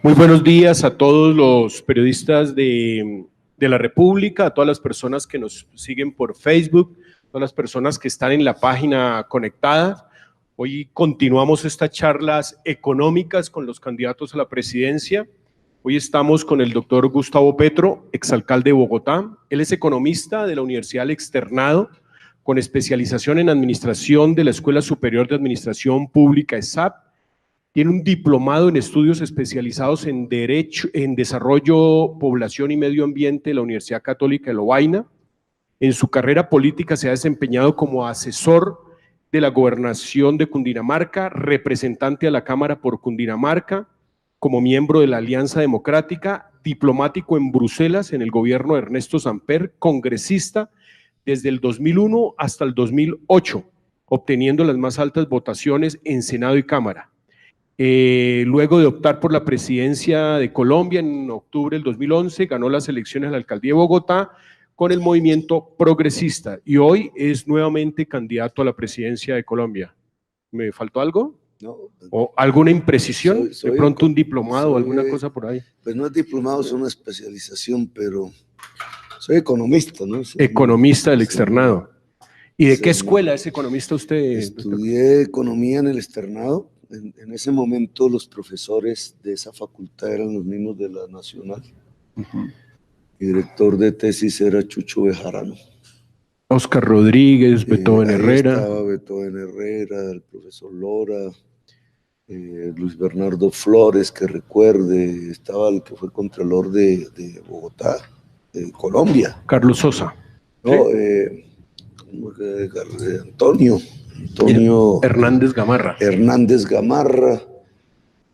Muy buenos días a todos los periodistas de la República, a todas las personas que nos siguen por Facebook, a todas las personas que están en la página conectadas. Hoy continuamos estas charlas económicas con los candidatos a la presidencia. Hoy estamos con el doctor Gustavo Petro, exalcalde de Bogotá. Él es economista de la Universidad del Externado, con especialización en administración de la Escuela Superior de Administración Pública ESAP. Tiene un diplomado en estudios especializados en Derecho, en Desarrollo, Población y Medio Ambiente de la Universidad Católica de Lovaina. En su carrera política se ha desempeñado como asesor de la Gobernación de Cundinamarca, representante a la Cámara por Cundinamarca, como miembro de la Alianza Democrática, diplomático en Bruselas en el gobierno de Ernesto Samper, congresista desde el 2001 hasta el 2008, obteniendo las más altas votaciones en Senado y Cámara. Luego de optar por la presidencia de Colombia en octubre del 2011, ganó las elecciones a la alcaldía de Bogotá con el movimiento progresista y hoy es nuevamente candidato a la presidencia de Colombia. ¿Me faltó algo? No. ¿O alguna imprecisión? De pronto un diplomado o alguna cosa por ahí. Pues no es diplomado, es una especialización, pero soy economista, ¿no? Economista del Externado. ¿Y de qué escuela es economista usted? Estudié economía en el Externado. En ese momento los profesores de esa facultad eran los mismos de la Nacional. Mi director de tesis era Chucho Bejarano. Oscar Rodríguez, Beethoven Herrera. Estaba Beethoven Herrera, el profesor Lora, Luis Bernardo Flores, que recuerde, estaba el que fue contralor de Bogotá, de Colombia. Carlos Sosa. No, Antonio Hernández Gamarra. Hernández Gamarra.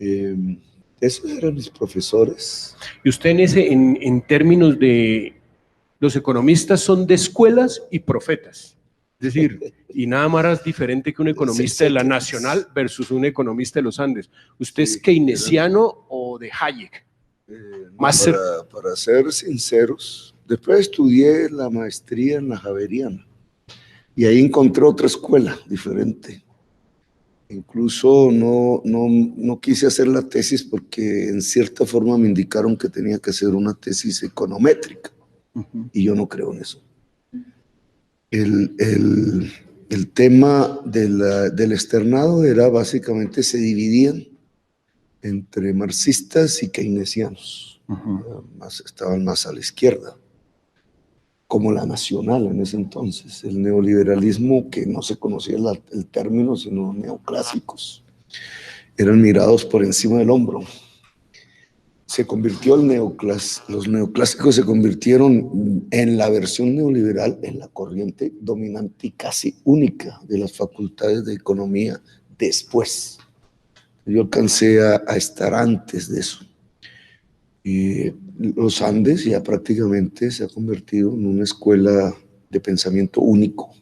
Esos eran mis profesores. Y usted en términos de los economistas son de escuelas y profetas. Es decir, y nada más diferente que un economista de la Nacional versus un economista de los Andes. ¿Usted es keynesiano o de Hayek? Para ser sinceros, después estudié la maestría en la Javeriana y ahí encontré otra escuela diferente. Incluso no quise hacer la tesis porque en cierta forma me indicaron que tenía que hacer una tesis econométrica y yo no creo en eso. El tema del externado era básicamente, se dividían entre marxistas y keynesianos, estaban más a la izquierda, como la Nacional en ese entonces, el neoliberalismo, que no se conocía el término, sino neoclásicos, eran mirados por encima del hombro. Se convirtió los neoclásicos se convirtieron en la versión neoliberal, en la corriente dominante y casi única de las facultades de economía después. Yo alcancé a estar antes de eso. Y los Andes ya prácticamente se ha convertido en una escuela de pensamiento único,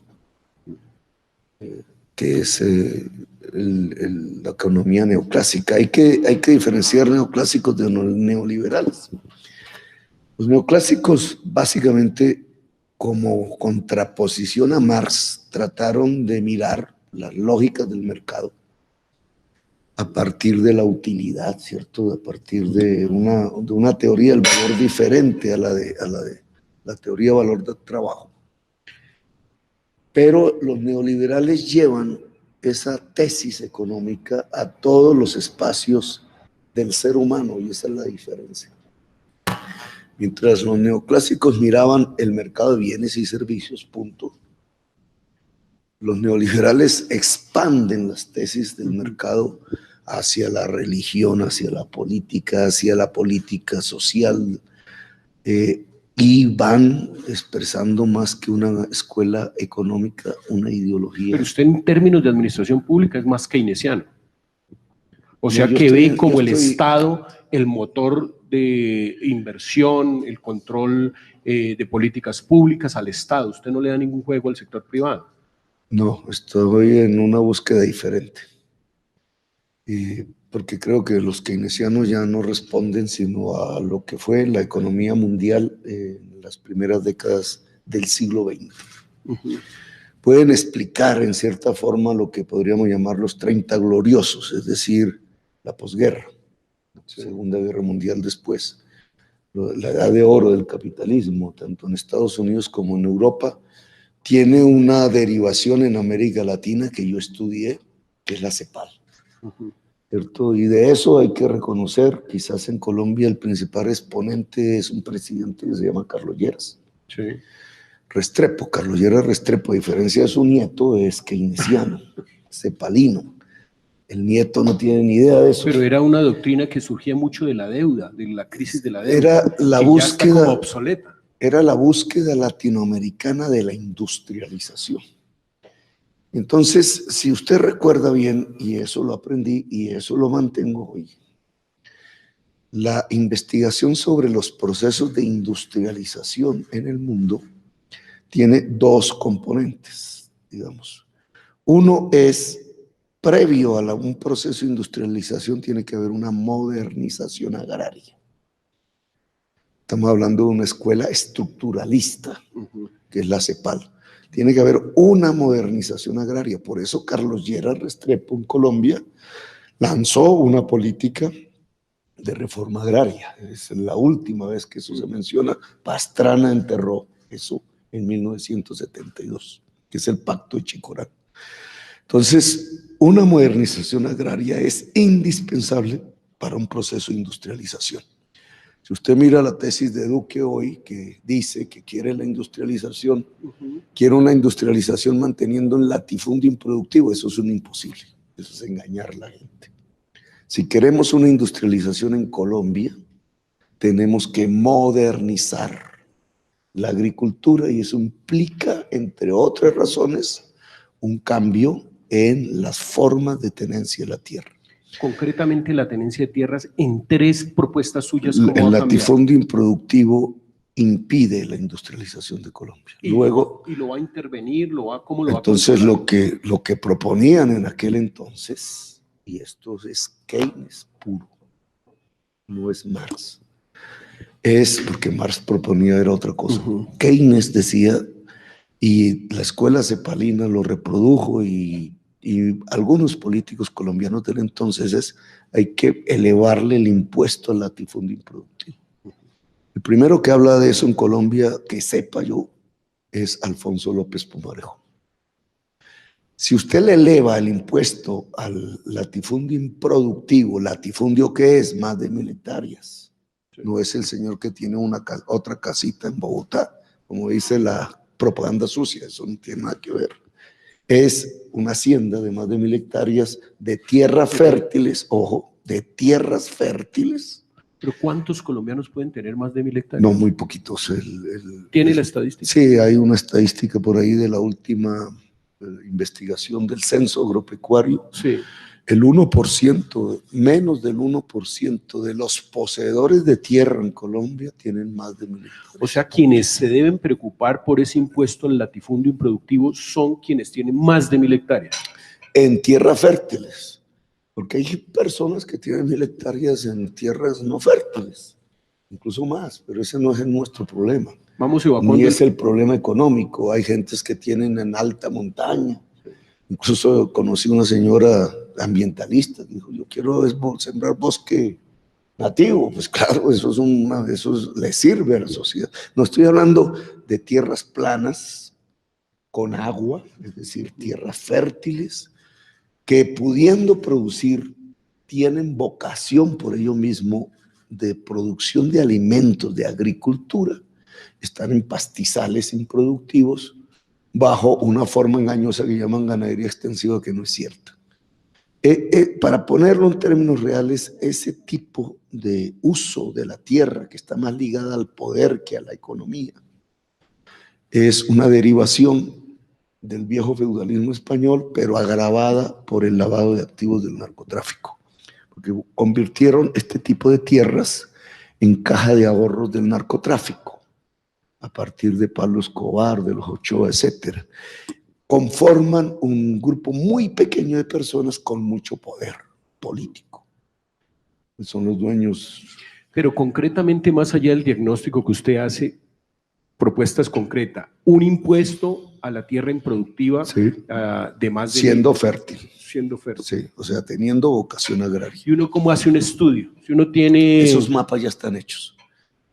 que es la economía neoclásica. Hay que diferenciar neoclásicos de neoliberales. Los neoclásicos, básicamente, como contraposición a Marx, trataron de mirar las lógicas del mercado a partir de la utilidad, ¿cierto? A partir de una teoría del valor diferente a la teoría del valor del trabajo. Pero los neoliberales llevan esa tesis económica a todos los espacios del ser humano, y esa es la diferencia. Mientras los neoclásicos miraban el mercado de bienes y servicios, punto, los neoliberales expanden las tesis del mercado hacia la religión, hacia la política social, y van expresando más que una escuela económica, una ideología. Pero usted en términos de administración pública es más keynesiano. O sea, que ve como el Estado el motor de inversión, el control de políticas públicas al Estado. Usted no le da ningún juego al sector privado. No, estoy en una búsqueda diferente. Porque creo que los keynesianos ya no responden sino a lo que fue la economía mundial en las primeras décadas del siglo XX. Pueden explicar en cierta forma lo que podríamos llamar los 30 gloriosos, es decir, la posguerra. Sí. Segunda Guerra Mundial después, la edad de oro del capitalismo, tanto en Estados Unidos como en Europa, tiene una derivación en América Latina que yo estudié, que es la CEPAL. ¿Cierto? Y de eso hay que reconocer, quizás en Colombia el principal exponente es un presidente que se llama Carlos Lleras. Sí. Restrepo, Carlos Lleras Restrepo, a diferencia de su nieto, es keynesiano, cepalino. El nieto no tiene ni idea de eso. Pero era una doctrina que surgía mucho de la deuda, de la crisis de la deuda. Era la que búsqueda, ya está como obsoleta. Era la búsqueda latinoamericana de la industrialización. Entonces, si usted recuerda bien, y eso lo aprendí y eso lo mantengo hoy, la investigación sobre los procesos de industrialización en el mundo tiene dos componentes, digamos. Uno es, previo a un proceso de industrialización, tiene que haber una modernización agraria. Estamos hablando de una escuela estructuralista, que es la CEPAL. Tiene que haber una modernización agraria. Por eso Carlos Lleras Restrepo en Colombia lanzó una política de reforma agraria. Es la última vez que eso se menciona. Pastrana enterró eso en 1972, que es el Pacto de Chicorán. Entonces, una modernización agraria es indispensable para un proceso de industrialización. Si usted mira la tesis de Duque hoy, que dice que quiere la industrialización, quiere una industrialización manteniendo un latifundio improductivo, eso es un imposible, eso es engañar a la gente. Si queremos una industrialización en Colombia, tenemos que modernizar la agricultura y eso implica, entre otras razones, un cambio en las formas de tenencia de la tierra. Concretamente la tenencia de tierras en tres propuestas suyas. El latifundio improductivo impide la industrialización de Colombia. Y luego, lo va a intervenir, ¿cómo lo va a entonces lo que proponían en aquel entonces, y esto es Keynes puro, no es Marx, es porque Marx proponía era otra cosa. Keynes decía, y la escuela cepalina lo reprodujo y algunos políticos colombianos del entonces hay que elevarle el impuesto al latifundio improductivo. El primero que habla de eso en Colombia, que sepa yo, es Alfonso López Pumarejo. Si usted le eleva el impuesto al latifundio improductivo, latifundio que es más de 1.000 hectáreas, no es el señor que tiene otra casita en Bogotá, como dice la propaganda sucia, eso no tiene nada que ver. Es una hacienda de más de 1.000 hectáreas de tierras fértiles, ojo, de tierras fértiles. ¿Pero cuántos colombianos pueden tener más de 1.000 hectáreas? No, muy poquitos. ¿Tiene la estadística? Sí, hay una estadística por ahí de la última investigación del censo agropecuario. Sí. El 1%, menos del 1% de los poseedores de tierra en Colombia tienen más de 1.000 hectáreas. O sea, quienes se deben preocupar por ese impuesto al latifundio improductivo son quienes tienen más de 1.000 hectáreas. En tierras fértiles, porque hay personas que tienen 1.000 hectáreas en tierras no fértiles, incluso más, pero ese no es nuestro problema. Vamos evacuando. Ni es el problema económico, hay gentes que tienen en alta montaña. Incluso conocí una señora ambientalista que dijo, yo quiero sembrar bosque nativo. Pues claro, eso le sirve a la sociedad. No estoy hablando de tierras planas con agua, es decir, tierras fértiles, que pudiendo producir, tienen vocación por ello mismo de producción de alimentos, de agricultura, están en pastizales improductivos, bajo una forma engañosa que llaman ganadería extensiva, que no es cierta. Para ponerlo en términos reales, ese tipo de uso de la tierra, que está más ligada al poder que a la economía, es una derivación del viejo feudalismo español, pero agravada por el lavado de activos del narcotráfico, porque convirtieron este tipo de tierras en caja de ahorros del narcotráfico, a partir de Pablo Escobar, de los Ochoa, etcétera. Conforman un grupo muy pequeño de personas con mucho poder político. Son los dueños. Pero concretamente, más allá del diagnóstico que usted hace, propuestas concretas, un impuesto a la tierra improductiva, sí, de más de... Siendo fértil. siendo fértil. Sí, o sea, teniendo vocación agraria. ¿Y uno cómo hace un estudio? Si uno tiene... Esos mapas ya están hechos.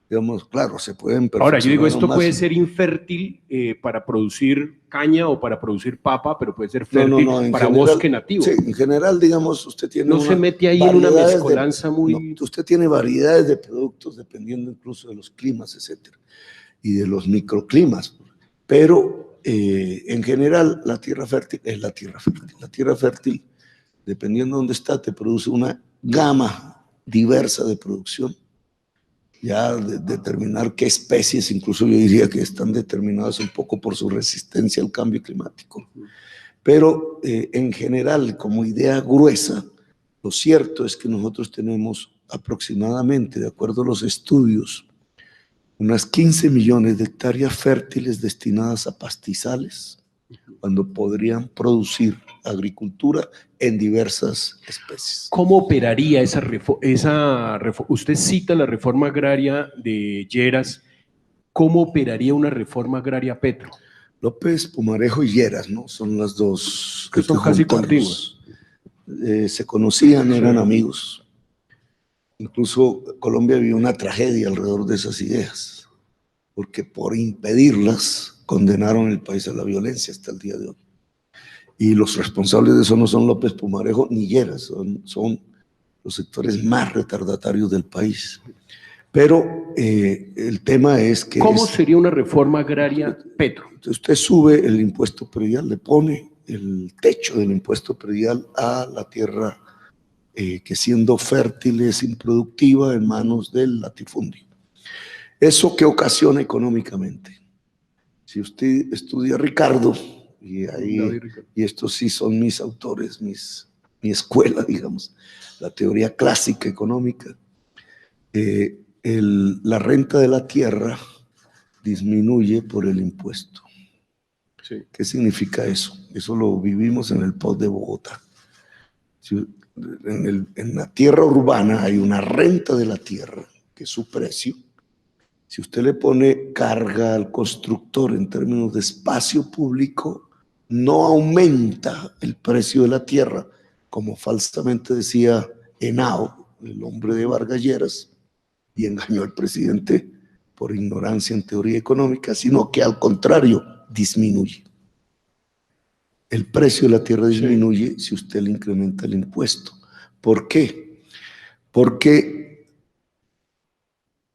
Digamos, claro, se pueden perfeccionar. Ahora, yo digo, esto más. puede ser infértil para producir caña o para producir papa, pero puede ser fértil para general, bosque nativo. Sí, en general, digamos, usted tiene no se mete ahí en una mezcolanza muy... No, usted tiene variedades de productos dependiendo incluso de los climas, etcétera, y de los microclimas. Pero, en general, la tierra fértil es la tierra fértil. La tierra fértil, dependiendo de dónde está, te produce una gama diversa de producción. Ya determinar qué especies, incluso yo diría que están determinadas un poco por su resistencia al cambio climático. Pero en general, como idea gruesa, lo cierto es que nosotros tenemos aproximadamente, de acuerdo a los estudios, unas 15 millones de hectáreas fértiles destinadas a pastizales, cuando podrían producir agricultura en diversas especies. ¿Cómo operaría esa reforma? Usted cita la reforma agraria de Lleras. ¿Cómo operaría una reforma agraria Petro? López, Pumarejo y Lleras, ¿no? Son las dos. Que son casi continuas. Se conocían, eran amigos. Incluso Colombia vivió una tragedia alrededor de esas ideas, porque por impedirlas condenaron el país a la violencia hasta el día de hoy. Y los responsables de eso no son López, Pumarejo ni Lleras, son los sectores más retardatarios del país. Pero el tema es que... ¿Cómo sería una reforma agraria Petro? Usted sube el impuesto predial, le pone el techo del impuesto predial a la tierra que siendo fértil es improductiva en manos del latifundio. ¿Eso qué ocasiona económicamente? Si usted estudia Ricardo, y estos sí son mis autores, mi escuela, digamos, la teoría clásica económica, la renta de la tierra disminuye por el impuesto. Sí. ¿Qué significa eso? Eso lo vivimos en el POT de Bogotá. En la tierra urbana hay una renta de la tierra, que es su precio. Si usted le pone carga al constructor en términos de espacio público, no aumenta el precio de la tierra, como falsamente decía Henao, el hombre de Vargas Lleras, y engañó al presidente por ignorancia en teoría económica, sino que al contrario, disminuye. El precio de la tierra disminuye si usted le incrementa el impuesto. ¿Por qué? Porque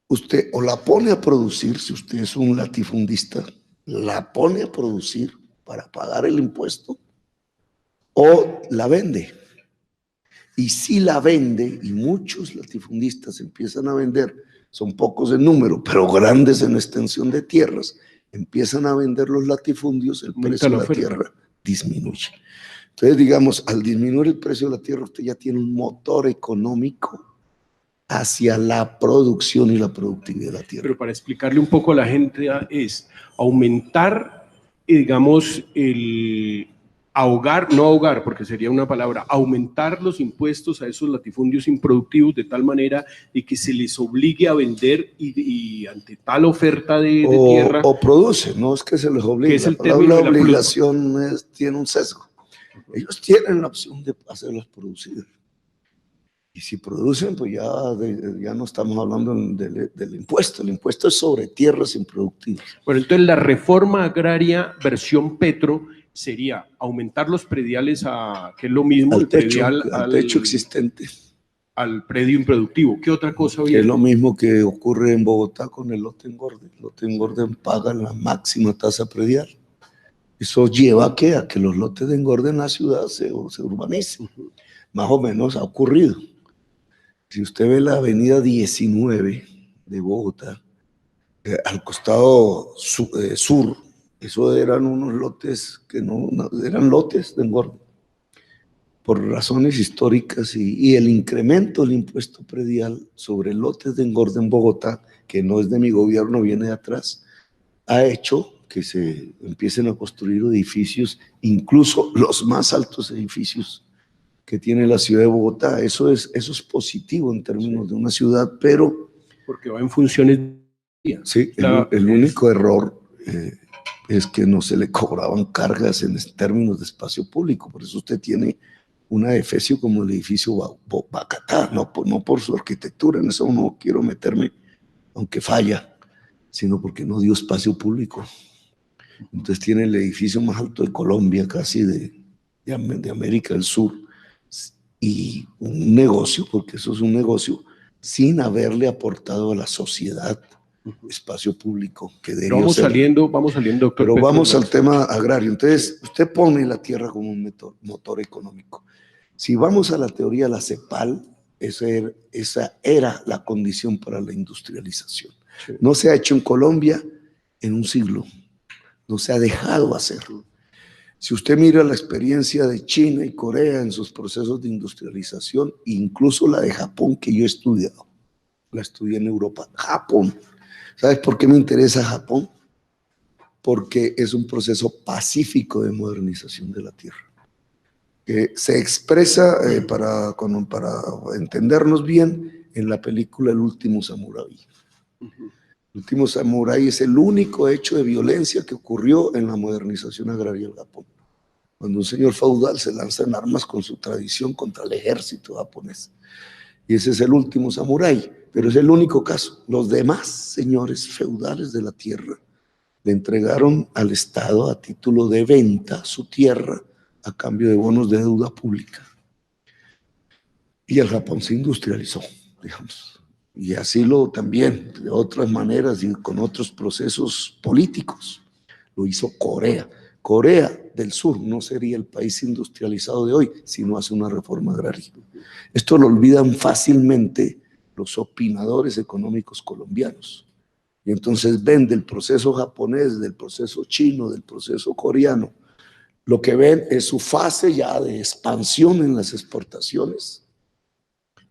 usted o la pone a producir, si usted es un latifundista, la pone a producir para pagar el impuesto, o la vende. Y si la vende, y muchos latifundistas empiezan a vender, son pocos en número, pero grandes en extensión de tierras, empiezan a vender los latifundios, el precio de la tierra disminuye. Entonces, digamos, al disminuir el precio de la tierra, usted ya tiene un motor económico hacia la producción y la productividad de la tierra. Pero para explicarle un poco a la gente es aumentar, digamos, no ahogar, porque sería una palabra, aumentar los impuestos a esos latifundios improductivos de tal manera de que se les obligue a vender y ante tal oferta de tierra. O produce, no es que se les obligue. Que es el término la obligación tiene un sesgo. Ellos tienen la opción de hacerlas producir. Y si producen, pues ya no estamos hablando del impuesto. El impuesto es sobre tierras improductivas. Bueno, entonces la reforma agraria versión Petro sería aumentar los prediales que es lo mismo, al techo existente. Al predio improductivo. ¿Qué otra cosa había? Es lo mismo que ocurre en Bogotá con el lote engorde. El lote engorde paga la máxima tasa predial. Eso lleva a que los lotes de engorde en la ciudad se urbanicen. Más o menos ha ocurrido. Si usted ve la avenida 19 de Bogotá, al costado sur, eso eran unos lotes que no eran lotes de engorde. Por razones históricas y el incremento del impuesto predial sobre lotes de engorde en Bogotá, que no es de mi gobierno, viene de atrás, ha hecho que se empiecen a construir edificios, incluso los más altos edificios que tiene la ciudad de Bogotá. Eso es positivo en términos de una ciudad, pero... Porque va en funciones... Sí, el único error es que no se le cobraban cargas en términos de espacio público. Por eso usted tiene una defecio como el edificio Bacatá, no por su arquitectura, en eso no quiero meterme, aunque falla, sino porque no dio espacio público. Entonces tiene el edificio más alto de Colombia, casi de América del Sur, y un negocio, porque eso es un negocio, sin haberle aportado a la sociedad espacio público que debió vamos ser. saliendo, doctor. Pero vamos al tema agrario. Entonces, usted pone la tierra como un motor económico. Si vamos a la teoría de la CEPAL, esa era la condición para la industrialización. Sí. No se ha hecho en Colombia en un siglo, no se ha dejado hacerlo. Si usted mira la experiencia de China y Corea en sus procesos de industrialización, incluso la de Japón que yo he estudiado, la estudié en Europa, Japón. ¿Sabes por qué me interesa Japón? Porque es un proceso pacífico de modernización de la tierra. Que se expresa, para entendernos bien, en la película El último samurái. El último samurái es el único hecho de violencia que ocurrió en la modernización agraria del Japón. Cuando un señor feudal se lanza en armas con su tradición contra el ejército japonés. Y ese es el último samurái, pero es el único caso. Los demás señores feudales de la tierra le entregaron al Estado a título de venta su tierra a cambio de bonos de deuda pública. Y el Japón se industrializó, digamos. Y así también, de otras maneras y con otros procesos políticos, lo hizo Corea. Corea del Sur no sería el país industrializado de hoy si no hace una reforma agraria. Esto lo olvidan fácilmente los opinadores económicos colombianos. Y entonces ven del proceso japonés, del proceso chino, del proceso coreano. Lo que ven es su fase ya de expansión en las exportaciones,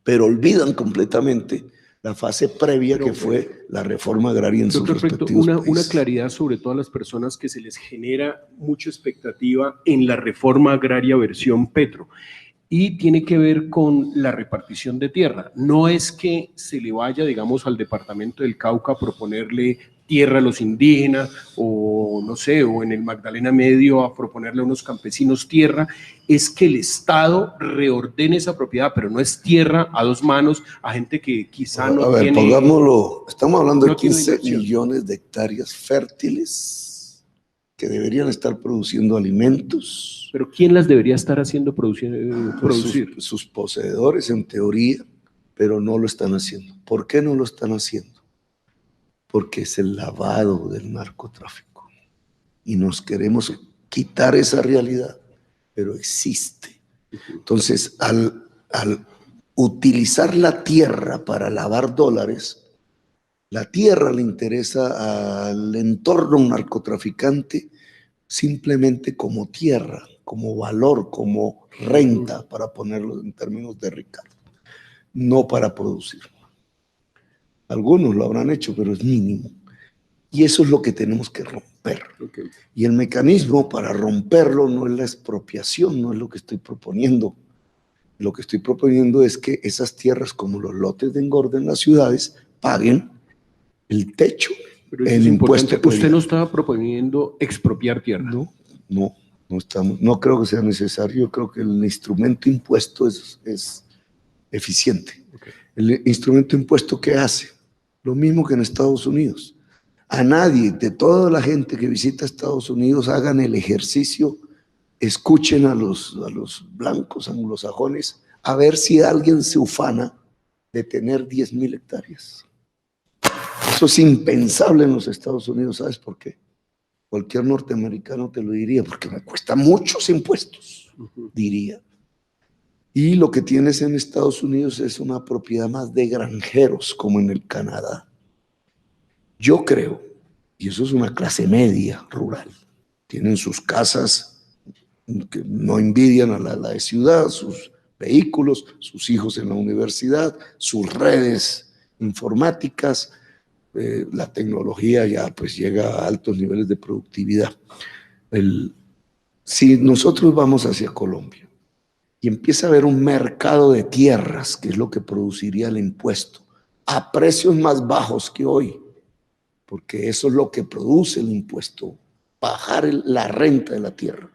pero olvidan completamente la fase previa que fue la reforma agraria en sus respectivos países. Una claridad sobre todas las personas que se les genera mucha expectativa en la reforma agraria versión Petro. Y tiene que ver con la repartición de tierra. No es que se le vaya, digamos, al departamento del Cauca a proponerle tierra a los indígenas o no sé, o en el Magdalena Medio a proponerle a unos campesinos tierra, es que el Estado reordene esa propiedad, pero no es tierra a dos manos a gente que quizá no tiene... Pongámoslo, estamos hablando de 15 millones de hectáreas fértiles que deberían estar produciendo alimentos. ¿Pero quién las debería estar haciendo producir? Sus poseedores, en teoría, pero no lo están haciendo. ¿Por qué no lo están haciendo? Porque es el lavado del narcotráfico. Y nos queremos quitar esa realidad, pero existe. Entonces, al utilizar la tierra para lavar dólares, la tierra le interesa al entorno narcotraficante simplemente como tierra, como valor, como renta, para ponerlo en términos de Ricardo, no para producir. Algunos lo habrán hecho, pero es mínimo. Y eso es lo que tenemos que romper. Okay. Y el mecanismo para romperlo no es la expropiación, no es lo que estoy proponiendo. Lo que estoy proponiendo es que esas tierras, como los lotes de engorde en las ciudades, paguen el techo, el impuesto. ¿Usted no estaba proponiendo expropiar tierra? No estamos. No creo que sea necesario. Yo creo que el instrumento impuesto es eficiente. Okay. El instrumento impuesto, ¿qué hace? Lo mismo que en Estados Unidos. A nadie, de toda la gente que visita Estados Unidos, hagan el ejercicio, escuchen a los blancos anglosajones, a ver si alguien se ufana de tener 10,000 hectáreas. Eso es impensable en los Estados Unidos. ¿Sabes por qué? Cualquier norteamericano te lo diría, porque me cuesta muchos impuestos, diría. Y lo que tienes en Estados Unidos es una propiedad más de granjeros, como en el Canadá. Yo creo, y eso es una clase media rural, tienen sus casas que no envidian a la de ciudad, sus vehículos, sus hijos en la universidad, sus redes informáticas, la tecnología ya pues llega a altos niveles de productividad. Si nosotros vamos hacia Colombia y empieza a haber un mercado de tierras, que es lo que produciría el impuesto, a precios más bajos que hoy, porque eso es lo que produce el impuesto, bajar la renta de la tierra.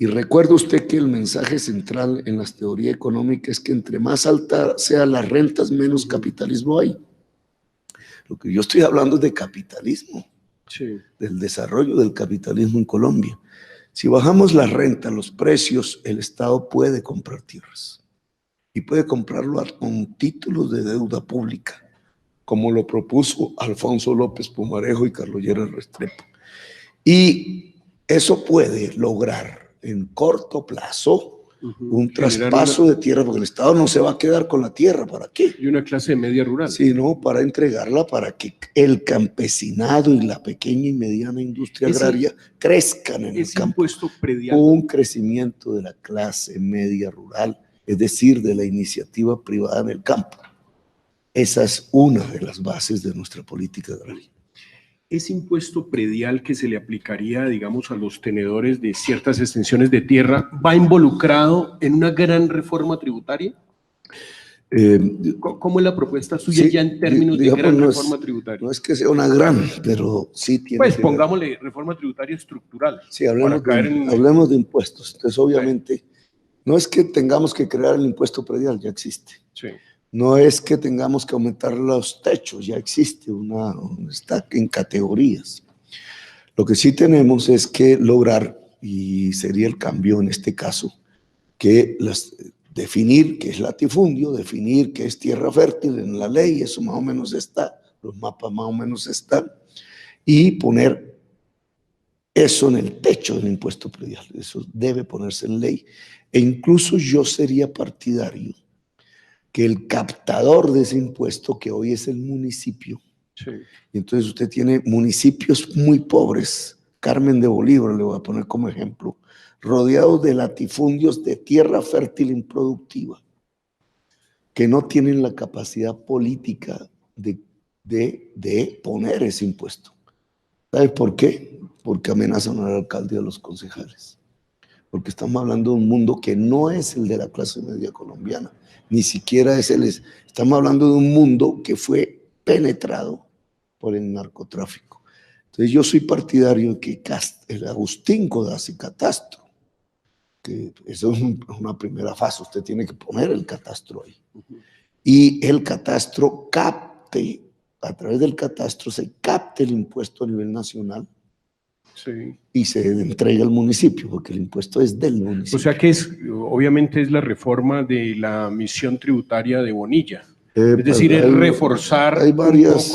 Y recuerde usted que el mensaje central en las teorías económicas es que entre más alta sean las rentas, menos capitalismo hay. Lo que yo estoy hablando es de capitalismo, Sí. del desarrollo del capitalismo en Colombia. Si bajamos la renta, los precios, el Estado puede comprar tierras y puede comprarlo con títulos de deuda pública, como lo propuso Alfonso López Pumarejo y Carlos Lleras Restrepo. Y eso puede lograr en corto plazo un traspaso de tierra, porque el Estado no se va a quedar con la tierra, ¿para qué? Y una clase de media rural. Sino para entregarla para que el campesinado y la pequeña y mediana industria agraria crezcan en el campo. Impuesto predial. Un crecimiento de la clase media rural, es decir, de la iniciativa privada en el campo. Esa es una de las bases de nuestra política agraria. Ese impuesto predial que se le aplicaría, digamos, a los tenedores de ciertas extensiones de tierra, ¿va involucrado en una gran reforma tributaria? ¿Cómo es la propuesta suya ya en términos de gran reforma tributaria? No es que sea una gran, pero sí tiene. Pues pongámosle reforma tributaria estructural. Sí, hablemos de impuestos. Entonces, obviamente, no es que tengamos que crear el impuesto predial, ya existe. Sí. No es que tengamos que aumentar los techos, ya existe está en categorías. Lo que sí tenemos es que lograr, y sería el cambio en este caso, que definir qué es latifundio, definir qué es tierra fértil en la ley, eso más o menos está, los mapas más o menos están, y poner eso en el techo del impuesto predial. Eso debe ponerse en ley. E incluso yo sería partidario que el captador de ese impuesto, que hoy es el municipio, y entonces usted tiene municipios muy pobres, Carmen de Bolívar le voy a poner como ejemplo, rodeados de latifundios de tierra fértil improductiva, que no tienen la capacidad política de poner ese impuesto. ¿Sabes por qué? Porque amenazan al alcalde y a los concejales. Porque estamos hablando de un mundo que no es el de la clase media colombiana, ni siquiera es estamos hablando de un mundo que fue penetrado por el narcotráfico. Entonces yo soy partidario de que el Agustín Codazzi catastro, que eso es una primera fase, usted tiene que poner el catastro ahí. Y el catastro capte, a través del catastro se capte el impuesto a nivel nacional. Sí. Y se entrega al municipio, porque el impuesto es del municipio. O sea que obviamente es la reforma de la misión tributaria de Bonilla. Es decir, es reforzar hay varias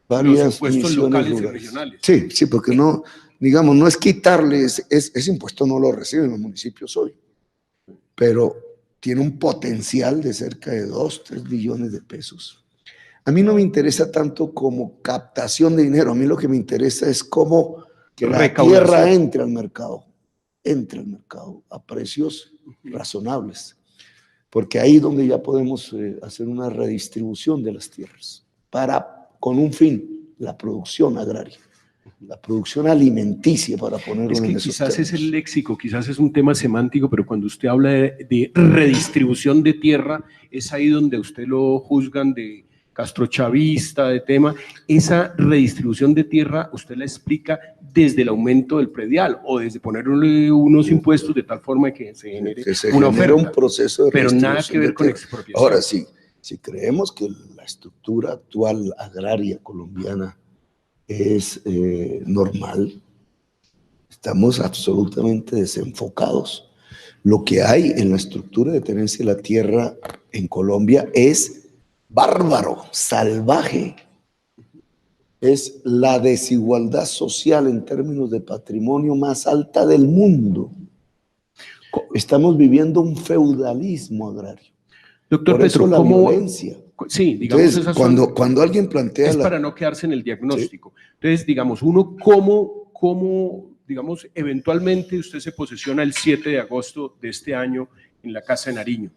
los impuestos locales y regionales. Sí, sí, porque no, digamos, no es quitarles, ese impuesto no lo reciben los municipios hoy, pero tiene un potencial de cerca de 2-3 billones de pesos. A mí no me interesa tanto como captación de dinero, a mí lo que me interesa es cómo que la tierra entre al mercado a precios razonables, porque ahí es donde ya podemos hacer una redistribución de las tierras con un fin, la producción agraria, la producción alimenticia, para ponerlo en esos quizás términos. Es el léxico, quizás es un tema semántico, pero cuando usted habla de redistribución de tierra, es ahí donde usted lo juzgan de castrochavista, de tema. Esa redistribución de tierra, usted la explica desde el aumento del predial o desde ponerle unos impuestos de tal forma que se genere una oferta. Un proceso de pero nada que ver con expropiación. Ahora sí, si creemos que la estructura actual agraria colombiana es normal, estamos absolutamente desenfocados. Lo que hay en la estructura de tenencia de la tierra en Colombia es bárbaro, salvaje. Es la desigualdad social en términos de patrimonio más alta del mundo. Estamos viviendo un feudalismo agrario. Doctor Por Petro, eso la violencia. Sí, digamos, entonces, cuando alguien plantea... Es para no quedarse en el diagnóstico. Sí. Entonces, digamos, uno cómo, digamos, eventualmente usted se posesiona el 7 de agosto de este año en la Casa de Nariño.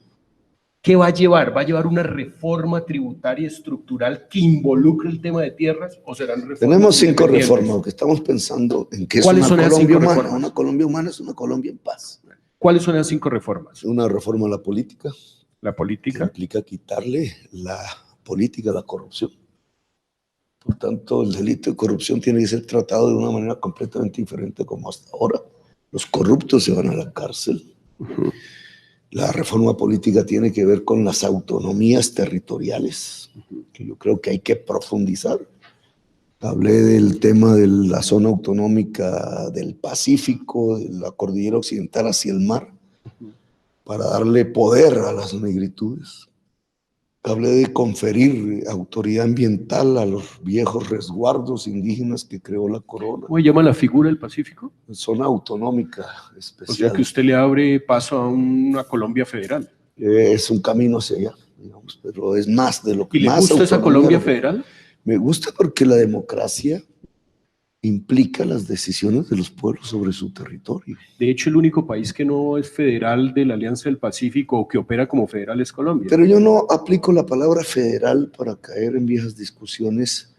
¿Qué va a llevar? ¿Va a llevar una reforma tributaria estructural que involucre el tema de tierras o serán reformas? Tenemos 5 reformas, porque estamos pensando en que es una Colombia humana. Una Colombia humana es una Colombia en paz. ¿Cuáles son las 5 reformas? Una reforma a la política. La política. Que implica quitarle la política a la corrupción. Por tanto, el delito de corrupción tiene que ser tratado de una manera completamente diferente como hasta ahora. los corruptos se van a la cárcel. La reforma política tiene que ver con las autonomías territoriales, que yo creo que hay que profundizar. Hablé del tema de la zona autonómica del Pacífico, de la cordillera occidental hacia el mar, para darle poder a las negritudes. Hablé de conferir autoridad ambiental a los viejos resguardos indígenas que creó la corona. ¿Cómo se llama la figura del Pacífico? Zona autonómica especial. O sea que usted le abre paso a una Colombia federal. Es un camino hacia allá, digamos, pero es más de lo que ¿Y le más gusta esa Colombia federal? Me gusta porque la democracia implica las decisiones de los pueblos sobre su territorio. De hecho, el único país que no es federal de la Alianza del Pacífico o que opera como federal es Colombia. Pero yo no aplico la palabra federal para caer en viejas discusiones,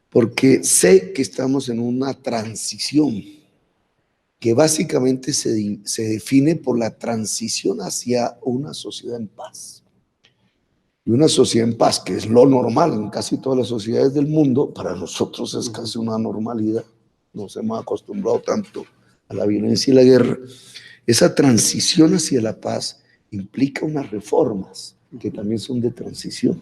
porque sé que estamos en una transición que básicamente se define por la transición hacia una sociedad en paz. Y una sociedad en paz, que es lo normal en casi todas las sociedades del mundo, para nosotros es casi una normalidad. Nos hemos acostumbrado tanto a la violencia y la guerra. Esa transición hacia la paz implica unas reformas que también son de transición.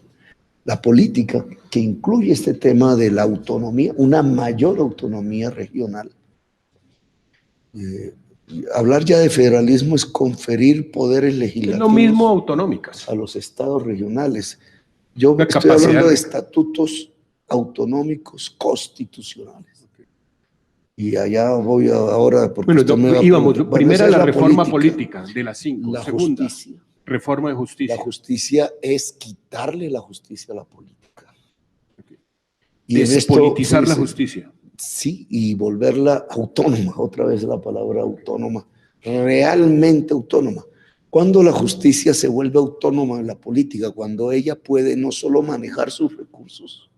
La política que incluye este tema de la autonomía, una mayor autonomía regional. Hablar ya de federalismo es conferir poderes legislativos. Es lo mismo autonómicas. A los estados regionales. Yo La estoy hablando capacidad de estatutos autonómicos constitucionales. Y allá voy ahora porque bueno, íbamos, primera la reforma política de las 5. La segunda, justicia. Reforma de justicia. La justicia es quitarle la justicia a la política. Okay. Y despolitizar la justicia. Sí, y volverla autónoma, otra vez la palabra autónoma, realmente autónoma. Cuando la justicia se vuelve autónoma en la política, cuando ella puede no solo manejar sus recursos,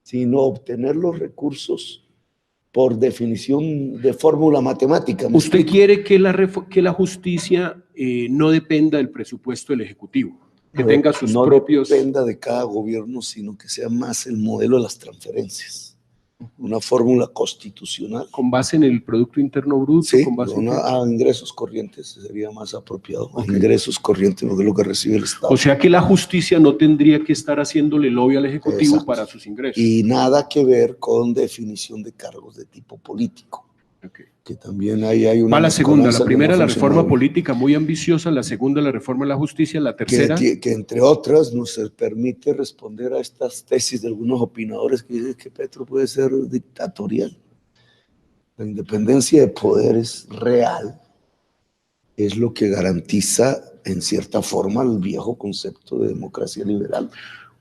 sino obtener los recursos por definición de fórmula matemática. ¿Usted quiere que la justicia no dependa del presupuesto del Ejecutivo? Que tenga sus propios... No dependa de cada gobierno, sino que sea más el modelo de las transferencias. Una fórmula constitucional. ¿Con base en el Producto Interno Bruto? Sí, con base a ingresos corrientes sería más apropiado. Okay. A ingresos corrientes, lo que es lo que recibe el Estado. O sea que la justicia no tendría que estar haciéndole lobby al Ejecutivo. Exacto. Para sus ingresos. Y nada que ver con definición de cargos de tipo político. Okay. Que también hay una... Va la segunda, la primera la reforma política muy ambiciosa, la segunda la reforma de la justicia, la tercera... Que entre otras nos permite responder a estas tesis de algunos opinadores que dicen que Petro puede ser dictatorial. La independencia de poderes real es lo que garantiza en cierta forma el viejo concepto de democracia liberal.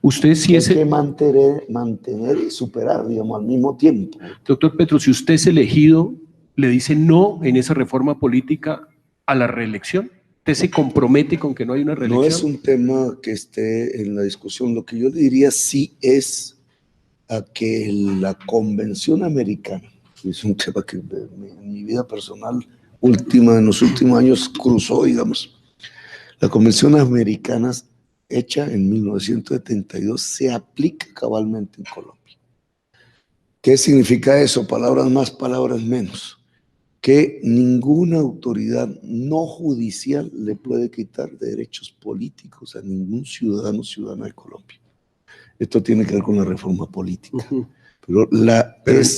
Usted sí es... que mantener y superar, digamos, al mismo tiempo. Doctor Petro, si usted es elegido, ¿le dice no en esa reforma política a la reelección? ¿Usted se compromete con que no hay una reelección? No es un tema que esté en la discusión. Lo que yo le diría sí es a que la Convención Americana, es un tema que en mi vida personal en los últimos años cruzó, digamos, la Convención Americana hecha en 1972 se aplica cabalmente en Colombia. ¿Qué significa eso? Palabras más, palabras menos. Que ninguna autoridad no judicial le puede quitar derechos políticos a ningún ciudadano o ciudadana de Colombia. Esto tiene que ver con la reforma política. Pero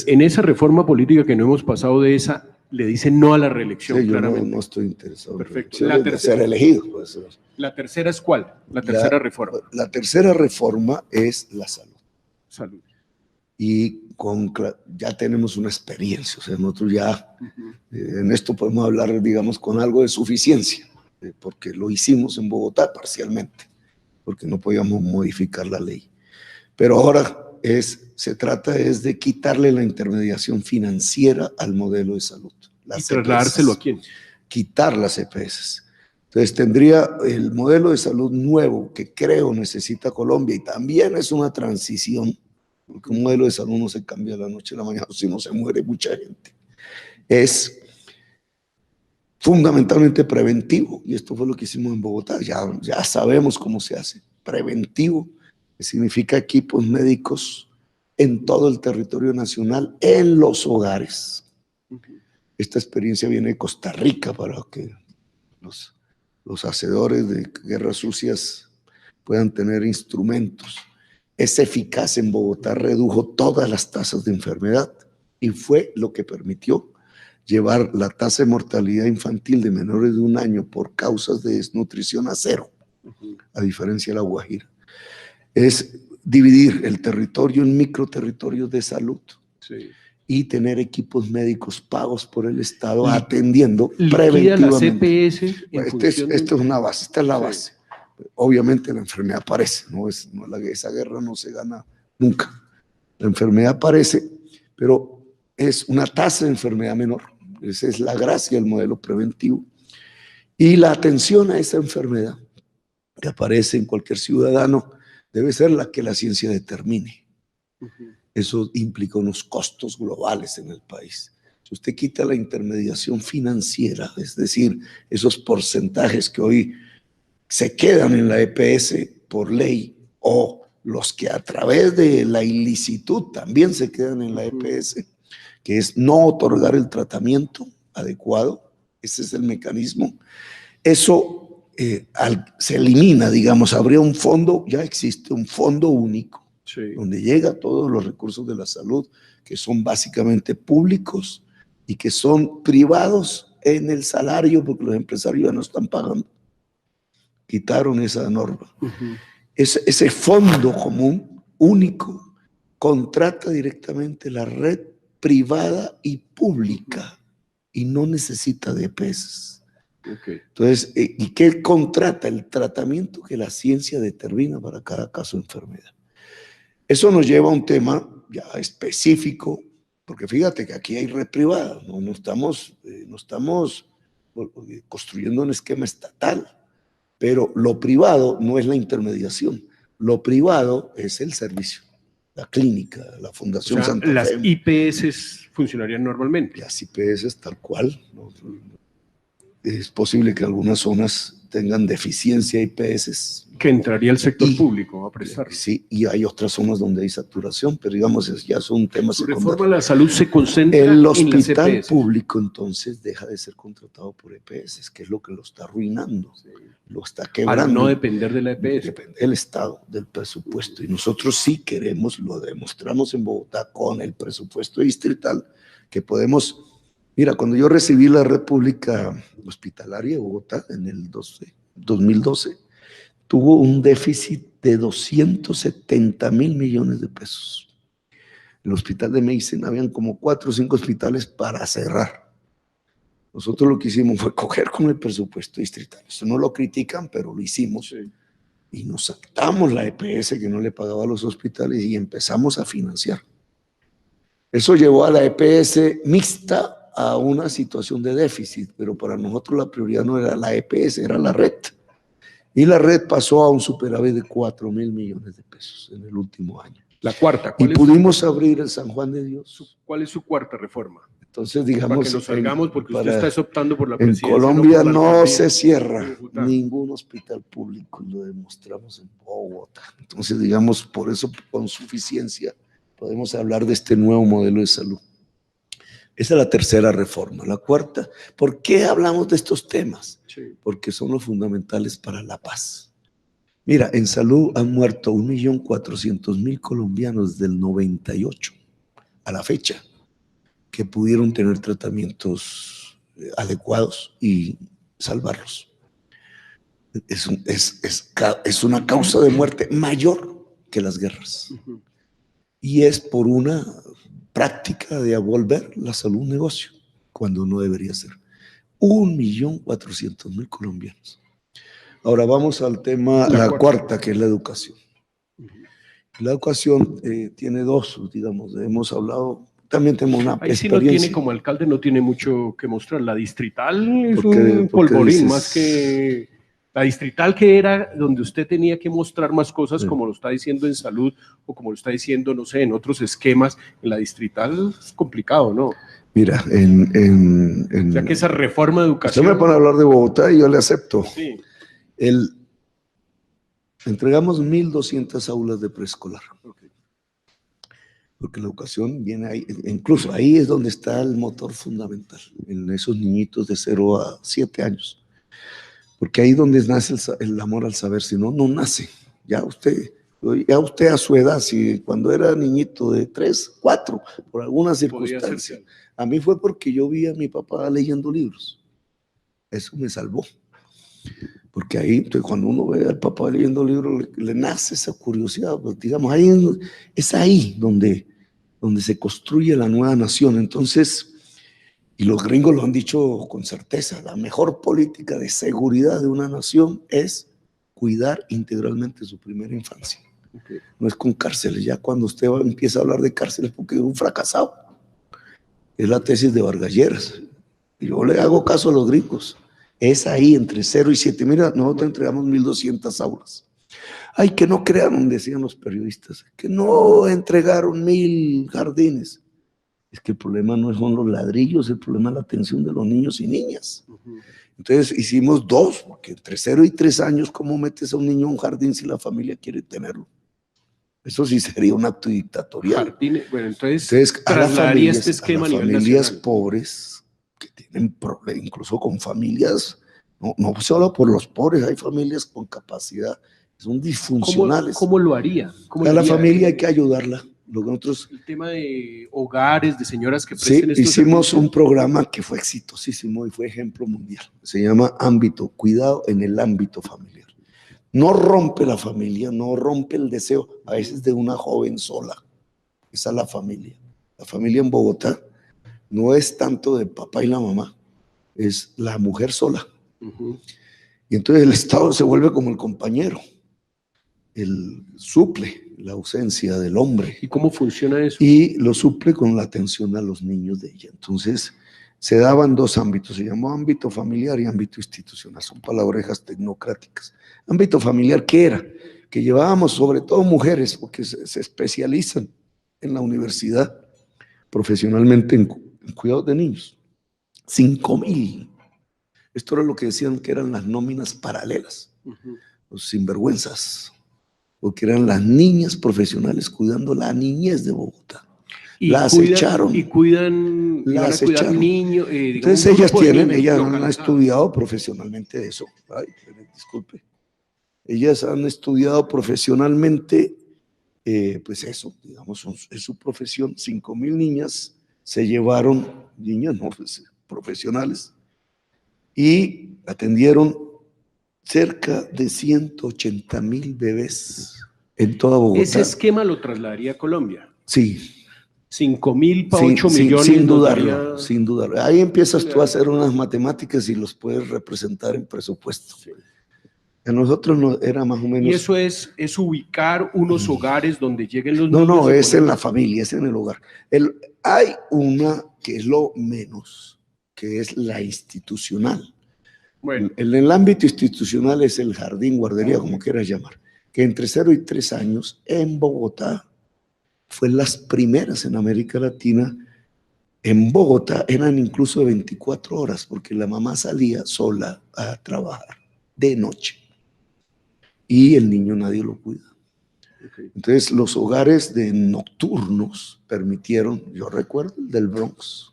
en esa reforma política que no hemos pasado de esa, le dicen no a la reelección, sí, claramente. Yo no estoy interesado. Perfecto. En ser elegido. Pues. ¿La tercera es cuál? La tercera reforma. La tercera reforma es la salud. Salud. Y ya tenemos una experiencia, o sea, nosotros ya en esto podemos hablar, digamos, con algo de suficiencia, porque lo hicimos en Bogotá parcialmente, porque no podíamos modificar la ley. Pero ahora se trata de quitarle la intermediación financiera al modelo de salud. ¿Y trasladárselo a quién? Quitar las EPS. Entonces tendría el modelo de salud nuevo que creo necesita Colombia, y también es una transición, porque un modelo de salud no se cambia de la noche a la mañana, si no se muere mucha gente. Es fundamentalmente preventivo, y esto fue lo que hicimos en Bogotá. Ya sabemos cómo se hace. Preventivo, que significa equipos médicos en todo el territorio nacional, en los hogares. Esta experiencia viene de Costa Rica para que los hacedores de guerras sucias puedan tener instrumentos. Es eficaz en Bogotá, redujo todas las tasas de enfermedad y fue lo que permitió llevar la tasa de mortalidad infantil de menores de 1 año por causas de desnutrición a 0, a diferencia de La Guajira. Es dividir el territorio en microterritorios de salud. Sí. Y tener equipos médicos pagos por el Estado atendiendo preventivamente. La CPS esto es una base, esta es la base. Obviamente la enfermedad aparece, esa guerra no se gana nunca. La enfermedad aparece, pero es una tasa de enfermedad menor. Esa es la gracia del modelo preventivo. Y la atención a esa enfermedad que aparece en cualquier ciudadano debe ser la que la ciencia determine. Eso implica unos costos globales en el país. Si usted quita la intermediación financiera, es decir, esos porcentajes que hoy se quedan en la EPS por ley, o los que a través de la ilicitud también se quedan en la EPS, que es no otorgar el tratamiento adecuado, ese es el mecanismo. Eso se elimina, digamos, habría un fondo, ya existe un fondo único, sí, donde llega todos los recursos de la salud, que son básicamente públicos y que son privados en el salario, porque los empresarios ya no están pagando. Quitaron esa norma. Ese fondo común, único, contrata directamente la red privada y pública y no necesita de EPS. Entonces, ¿y qué contrata? El tratamiento que la ciencia determina para cada caso de enfermedad. Eso nos lleva a un tema ya específico, porque fíjate que aquí hay red privada, no estamos construyendo un esquema estatal. Pero lo privado no es la intermediación, lo privado es el servicio, la clínica, la Fundación Santa Fe. Las IPS funcionarían normalmente. Las IPS tal cual. Es posible que algunas zonas tengan deficiencia de IPS. Que entraría el sector público a prestar. Sí, y hay otras zonas donde hay saturación, pero digamos, ya son temas secundarios. La reforma de la salud se concentra en el hospital público, entonces, deja de ser contratado por EPS, que es lo que lo está arruinando, sí, lo está quebrando. Para no depender de la EPS. Depende del Estado, del presupuesto. Y nosotros sí queremos, lo demostramos en Bogotá con el presupuesto distrital, que podemos... Mira, cuando yo recibí la República Hospitalaria de Bogotá en el 2012, tuvo un déficit de 270.000 millones de pesos. El hospital de Medicina, habían como 4 o 5 hospitales para cerrar. Nosotros lo que hicimos fue coger con el presupuesto distrital. Eso no lo critican, pero lo hicimos. Sí. Y nos saltamos la EPS que no le pagaba a los hospitales y empezamos a financiar. Eso llevó a la EPS mixta a una situación de déficit, pero para nosotros la prioridad no era la EPS, era la red. Y la red pasó a un superávit de 4.000 millones de pesos en el último año. La cuarta. Y pudimos abrir el San Juan de Dios. ¿Cuál es su cuarta reforma? Entonces, digamos... Para que nos salgamos, porque usted está optando por la presidencia. En Colombia no se cierra ningún hospital público, y lo demostramos en Bogotá. Entonces, digamos, por eso, con suficiencia, podemos hablar de este nuevo modelo de salud. Esa es la tercera reforma. La cuarta, ¿por qué hablamos de estos temas? Sí. Porque son los fundamentales para la paz. Mira, en salud han muerto 1.400.000 colombianos del 98 a la fecha, que pudieron tener tratamientos adecuados y salvarlos. Es una causa de muerte mayor que las guerras. Y es por una práctica de volver la salud un negocio, cuando no debería ser. 1.400.000 colombianos. Ahora vamos al tema, la cuarta, que es la educación. La educación tiene dos, digamos, hemos hablado, también tenemos una experiencia. Ahí sí no tiene, como alcalde, no tiene mucho que mostrar. La distrital es un polvorín, más que... La distrital, que era donde usted tenía que mostrar más cosas, sí, como lo está diciendo en salud, o como lo está diciendo, no sé, en otros esquemas. En la distrital es complicado, ¿no? Mira, o sea que esa reforma de educación... Usted me pone a hablar de Bogotá y yo le acepto. Sí. Entregamos 1.200 aulas de preescolar. Okay. porque la educación viene ahí, incluso ahí es donde está el motor fundamental, en esos niñitos de 0 a 7 años, porque ahí es donde nace el amor al saber. Si no, no nace. Ya usted a su edad, si cuando era niñito de 3, 4, por alguna circunstancia, a mí fue porque yo vi a mi papá leyendo libros. Eso me salvó. Porque ahí, entonces, cuando uno ve al papá leyendo libros, le nace esa curiosidad. Pues, digamos, ahí es ahí donde se construye la nueva nación. Entonces, y los gringos lo han dicho con certeza, la mejor política de seguridad de una nación es cuidar integralmente su primera infancia. Okay. No es con cárceles. Ya cuando usted empieza a hablar de cárceles, porque es un fracasado. Es la tesis de Vargas Lleras. Y yo le hago caso a los gringos. Es ahí, entre 0 y 7. Mira, nosotros entregamos 1,200 aulas. Ay, que no crearon, decían los periodistas, que no entregaron 1,000 jardines. Es que el problema no son los ladrillos, el problema es la atención de los niños y niñas. Entonces hicimos 2, porque entre 0 y 3 años, ¿cómo metes a un niño a un jardín si la familia quiere tenerlo? Eso sí sería un acto dictatorial. Jardines, bueno, entonces trasladaría este esquema a nivel familias nacional. Pobres que tienen problemas, incluso con familias, no solo por los pobres, hay familias con capacidad, son disfuncionales. ¿Cómo lo haría? A la familia hay que ayudarla. Nosotros, el tema de hogares, de señoras que presten estos hicimos servicios. Un programa que fue exitosísimo y fue ejemplo mundial. Se llama Cuidado en el ámbito familiar. No rompe la familia, no rompe el deseo, a veces de una joven sola. Esa es la familia. La familia en Bogotá no es tanto de papá y la mamá, es la mujer sola. Y entonces el Estado se vuelve como el compañero. Él suple la ausencia del hombre. ¿Y cómo funciona eso? Y lo suple con la atención a los niños de ella. Entonces, se daban 2 ámbitos, se llamó ámbito familiar y ámbito institucional, son palabrejas tecnocráticas. Ámbito familiar, ¿qué era? Que llevábamos sobre todo mujeres, porque se especializan en la universidad profesionalmente en cuidado de niños. 5,000. Esto era lo que decían que eran las nóminas paralelas, los sinvergüenzas, porque eran las niñas profesionales cuidando la niñez de Bogotá. Las echaron. Y cuidan, las echaron. Niños. Entonces ellas han estudiado profesionalmente de eso. Ay, disculpe. Ellas han estudiado profesionalmente, pues eso, digamos, es su profesión. 5,000 niñas se llevaron, niñas no, pues, profesionales, y atendieron cerca de 180,000 bebés en toda Bogotá. ¿Ese esquema lo trasladaría a Colombia? Sí. 5,000 para 8 millones. Sin dudarlo. Ahí empiezas tú a hacer unas matemáticas y los puedes representar en presupuesto. Sí. A nosotros no, era más o menos. ¿Y eso es ubicar unos hogares donde lleguen los niños? No, es en la familia, es en el hogar. Hay una que es lo menos, que es la institucional. Bueno. En el ámbito institucional es el jardín, guardería, como quieras llamar, que entre 0 y 3 años en Bogotá fue las primeras en América Latina. En Bogotá eran incluso de 24 horas, porque la mamá salía sola a trabajar de noche y el niño nadie lo cuida. Okay. Entonces los hogares de nocturnos permitieron, yo recuerdo el del Bronx,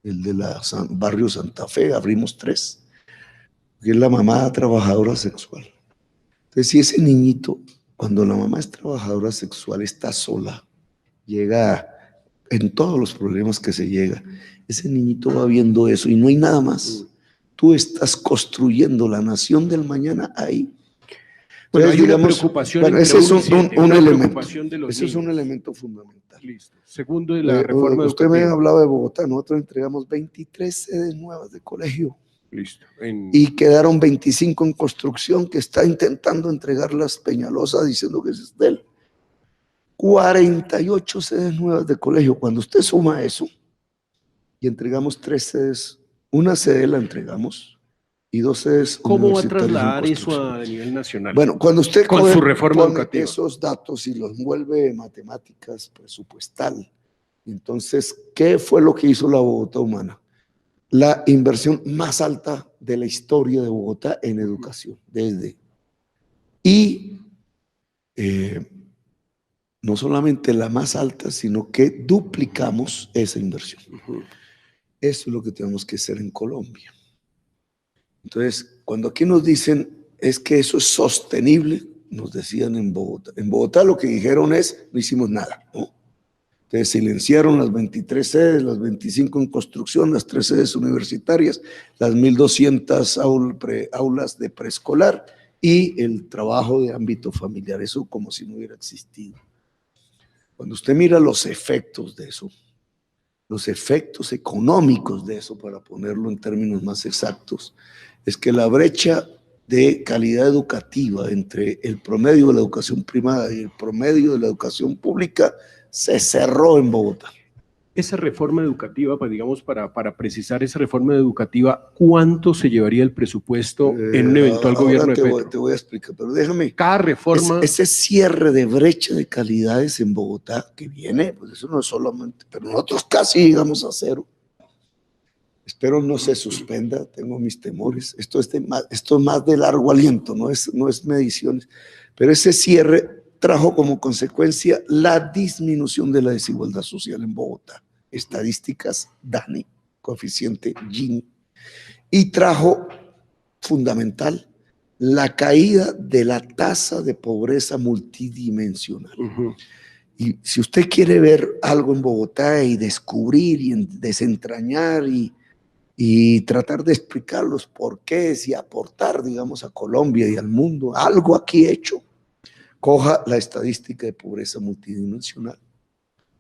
el de barrio Santa Fe, abrimos 3, que es la mamá trabajadora sexual. Entonces si ese niñito, cuando la mamá es trabajadora sexual, está sola, llega en todos los problemas que se llega, ese niñito va viendo eso y no hay nada más. Tú estás construyendo la nación del mañana ahí. Bueno, hay una preocupación. Bueno, ese es un elemento. Ese es un elemento fundamental. Listo. Segundo, de la reforma educativa. Usted me ha hablado de Bogotá. Nosotros entregamos 23 sedes nuevas de colegio. Listo. Y quedaron 25 en construcción, que está intentando entregarlas Peñalosa diciendo que es de él. 48 sedes nuevas de colegio. Cuando usted suma eso y entregamos 3 sedes, una sede la entregamos y 2 sedes. ¿Cómo va a trasladar eso a nivel nacional? Bueno, cuando usted con su reforma educativa, esos datos y los mueve matemáticas presupuestal, entonces, ¿qué fue lo que hizo la Bogotá Humana? La inversión más alta de la historia de Bogotá en educación, no solamente la más alta, sino que duplicamos esa inversión. Eso es lo que tenemos que hacer en Colombia. Entonces, cuando aquí nos dicen es que eso es sostenible, nos decían en Bogotá. En Bogotá lo que dijeron es, no hicimos nada, ¿no? Entonces silenciaron las 23 sedes, las 25 en construcción, las 3 sedes universitarias, las 1.200 aulas de preescolar y el trabajo de ámbito familiar, eso como si no hubiera existido. Cuando usted mira los efectos de eso, los efectos económicos de eso, para ponerlo en términos más exactos, es que la brecha de calidad educativa entre el promedio de la educación primaria y el promedio de la educación pública se cerró en Bogotá. Esa reforma educativa, pues digamos, para precisar esa reforma educativa, ¿cuánto se llevaría el presupuesto en un eventual gobierno de Petro? Te voy a explicar, pero déjame. Cada reforma... Ese cierre de brecha de calidades en Bogotá que viene, pues eso no es solamente, pero nosotros casi llegamos a cero. Espero no se suspenda, tengo mis temores. Esto es más de largo aliento, no es mediciones. Pero ese cierre trajo como consecuencia la disminución de la desigualdad social en Bogotá. Estadísticas DANE, coeficiente Gini. Y trajo, fundamental, la caída de la tasa de pobreza multidimensional. Y si usted quiere ver algo en Bogotá y descubrir y desentrañar y tratar de explicar los porqués y aportar, digamos, a Colombia y al mundo algo aquí hecho, coja la estadística de pobreza multidimensional.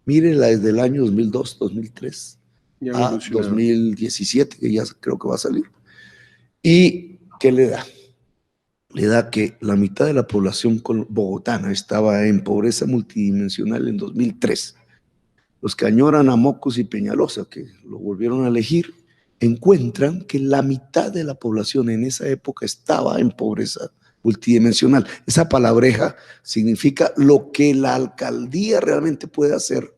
Mírela desde el año 2002, 2003 a 2017, que ya creo que va a salir. ¿Y qué le da? Le da que la mitad de la población bogotana estaba en pobreza multidimensional en 2003. Los que añoran a Mocos y Peñalosa, que lo volvieron a elegir, encuentran que la mitad de la población en esa época estaba en pobreza multidimensional. Esa palabreja significa lo que la alcaldía realmente puede hacer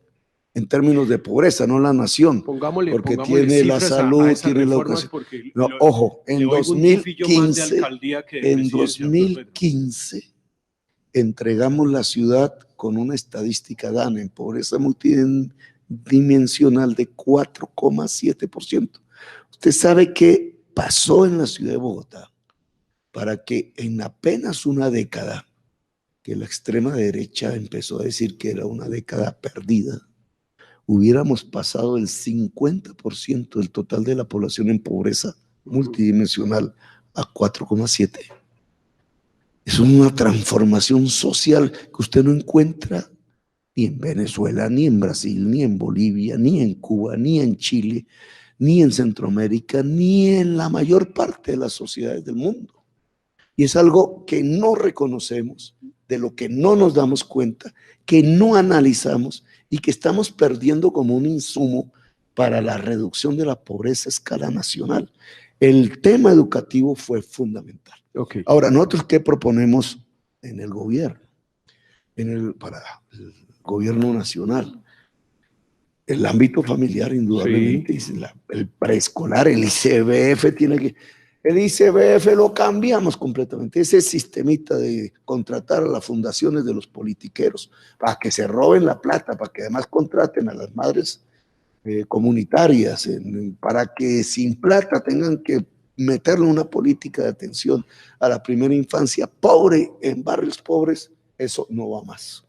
en términos de pobreza, no la nación, porque tiene la salud, tiene la educación. No, ojo, en 2015 entregamos la ciudad con una estadística DANE en pobreza multidimensional de 4,7%. Usted sabe qué pasó en la ciudad de Bogotá para que en apenas una década, que la extrema derecha empezó a decir que era una década perdida, hubiéramos pasado el 50% del total de la población en pobreza multidimensional a 4,7%. Es una transformación social que usted no encuentra ni en Venezuela, ni en Brasil, ni en Bolivia, ni en Cuba, ni en Chile, ni en Centroamérica, ni en la mayor parte de las sociedades del mundo. Y es algo que no reconocemos, de lo que no nos damos cuenta, que no analizamos y que estamos perdiendo como un insumo para la reducción de la pobreza a escala nacional. El tema educativo fue fundamental. Okay. Ahora, ¿nosotros qué proponemos en el gobierno? Para el gobierno nacional. El ámbito familiar, indudablemente, sí. El preescolar, el ICBF tiene que... El ICBF lo cambiamos completamente. Ese sistemita de contratar a las fundaciones de los politiqueros para que se roben la plata, para que además contraten a las madres comunitarias, para que sin plata tengan que meterle una política de atención a la primera infancia pobre en barrios pobres, eso no va más.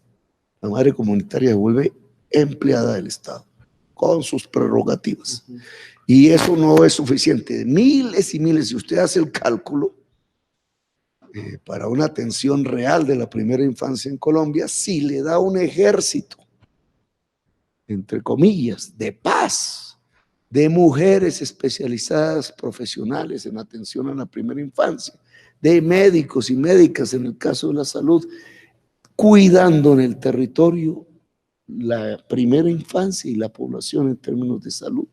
La madre comunitaria se vuelve empleada del Estado con sus prerrogativas. Y eso no es suficiente. Miles y miles, si usted hace el cálculo, para una atención real de la primera infancia en Colombia, si le da un ejército, entre comillas, de paz, de mujeres especializadas, profesionales en atención a la primera infancia, de médicos y médicas en el caso de la salud, cuidando en el territorio la primera infancia y la población en términos de salud.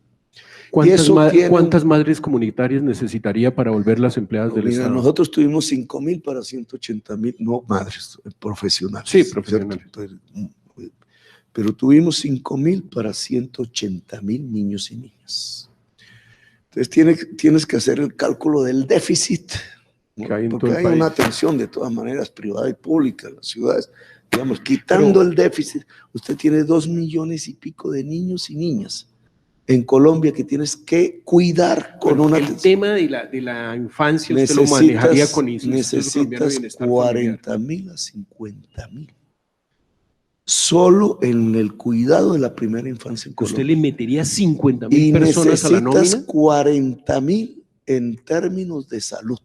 ¿Cuántas madres comunitarias necesitaría para volverlas empleadas del Estado? Nosotros tuvimos 5,000 para 180,000, no madres, profesionales. Sí, profesionales. Pero tuvimos 5,000 para 180,000 niños y niñas. Entonces tienes que hacer el cálculo del déficit que hay en porque todo el hay país. una atención de todas maneras privada y pública en las ciudades. Digamos, quitando el déficit, usted tiene 2 millones y pico de niños y niñas en Colombia que tienes que cuidar con una el atención. tema de la infancia, usted lo manejaría con el Instituto Colombiano de Bienestar Familiar. 40.000 a 50.000. Solo en el cuidado de la primera infancia en Colombia. ¿Usted le metería 50.000 y personas a la necesitas nómina? 40.000 en términos de salud.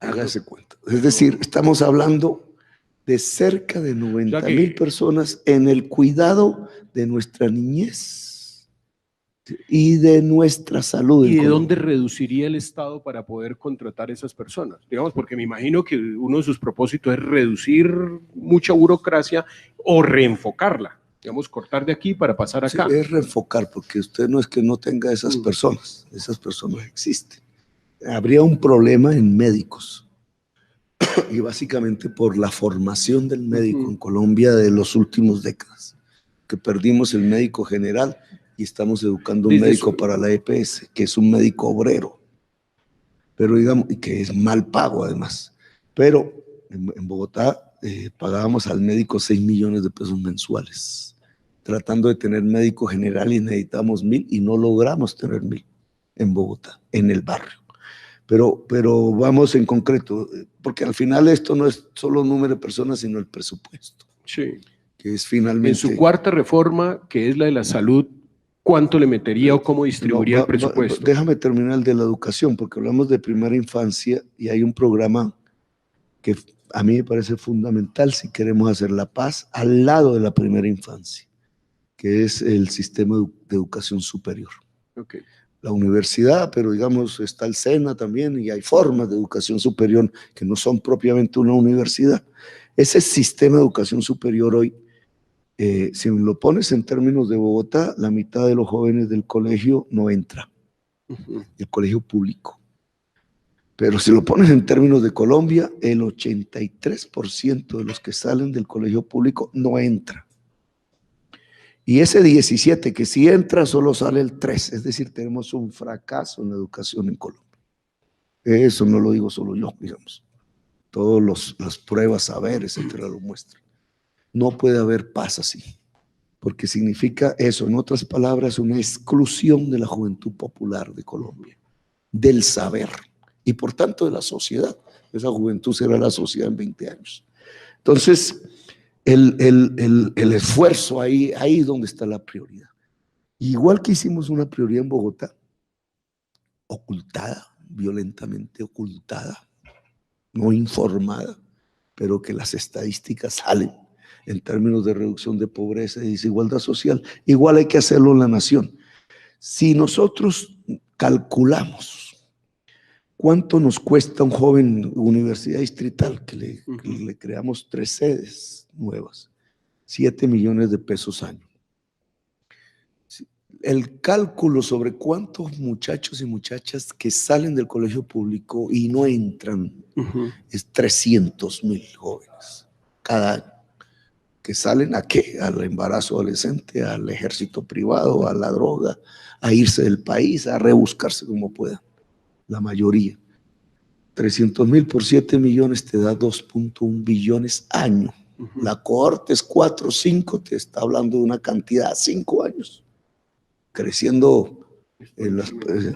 Hágase cuenta. Es decir, estamos hablando de cerca de 90.000 personas en el cuidado de nuestra niñez y de nuestra salud. ¿Y de dónde reduciría el Estado para poder contratar esas personas? Digamos, porque me imagino que uno de sus propósitos es reducir mucha burocracia o reenfocarla. Digamos, cortar de aquí para pasar acá. Sí, es reenfocar, porque usted no es que no tenga esas personas existen. Habría un problema en médicos. Y básicamente por la formación del médico en Colombia de los últimos décadas, que perdimos el médico general y estamos educando un médico para la EPS, que es un médico obrero, pero digamos, y que es mal pago además. Pero en Bogotá pagábamos al médico 6 millones de pesos mensuales, tratando de tener médico general y necesitamos 1.000 y no logramos tener 1.000 en Bogotá, en el barrio. Pero vamos en concreto, porque al final esto no es solo número de personas, sino el presupuesto. Sí. Que es finalmente… En su cuarta reforma, que es la de la salud, ¿cuánto le metería o cómo distribuiría el presupuesto? Déjame terminar el de la educación, porque hablamos de primera infancia y hay un programa que a mí me parece fundamental si queremos hacer la paz al lado de la primera infancia, que es el sistema de educación superior. Okay. La universidad, pero digamos está el SENA también y hay formas de educación superior que no son propiamente una universidad. Ese sistema de educación superior hoy, si lo pones en términos de Bogotá, la mitad de los jóvenes del colegio no entra, el colegio público. Pero si lo pones en términos de Colombia, el 83% de los que salen del colegio público no entra. Y ese 17 que sí entra, solo sale el 3, es decir, tenemos un fracaso en la educación en Colombia. Eso no lo digo solo yo, digamos. Todas las pruebas, saberes, etcétera, lo muestran. No puede haber paz así, porque significa eso, en otras palabras, una exclusión de la juventud popular de Colombia, del saber y por tanto de la sociedad. Esa juventud será la sociedad en 20 años. Entonces, el esfuerzo ahí es donde está la prioridad. Igual que hicimos una prioridad en Bogotá, ocultada, violentamente ocultada, no informada, pero que las estadísticas salen en términos de reducción de pobreza y desigualdad social. Igual hay que hacerlo en la nación. Si nosotros calculamos cuánto nos cuesta un joven universidad distrital, que le creamos 3 sedes nuevas, 7 millones de pesos año. El cálculo sobre cuántos muchachos y muchachas que salen del colegio público y no entran es 300.000 jóvenes cada año. ¿Que salen a qué? Al embarazo adolescente, al ejército privado, a la droga, a irse del país, a rebuscarse como puedan. La mayoría. 300.000 por 7 millones te da 2.1 billones año. La cohorte es 4 o 5, te está hablando de una cantidad a 5 años. Creciendo en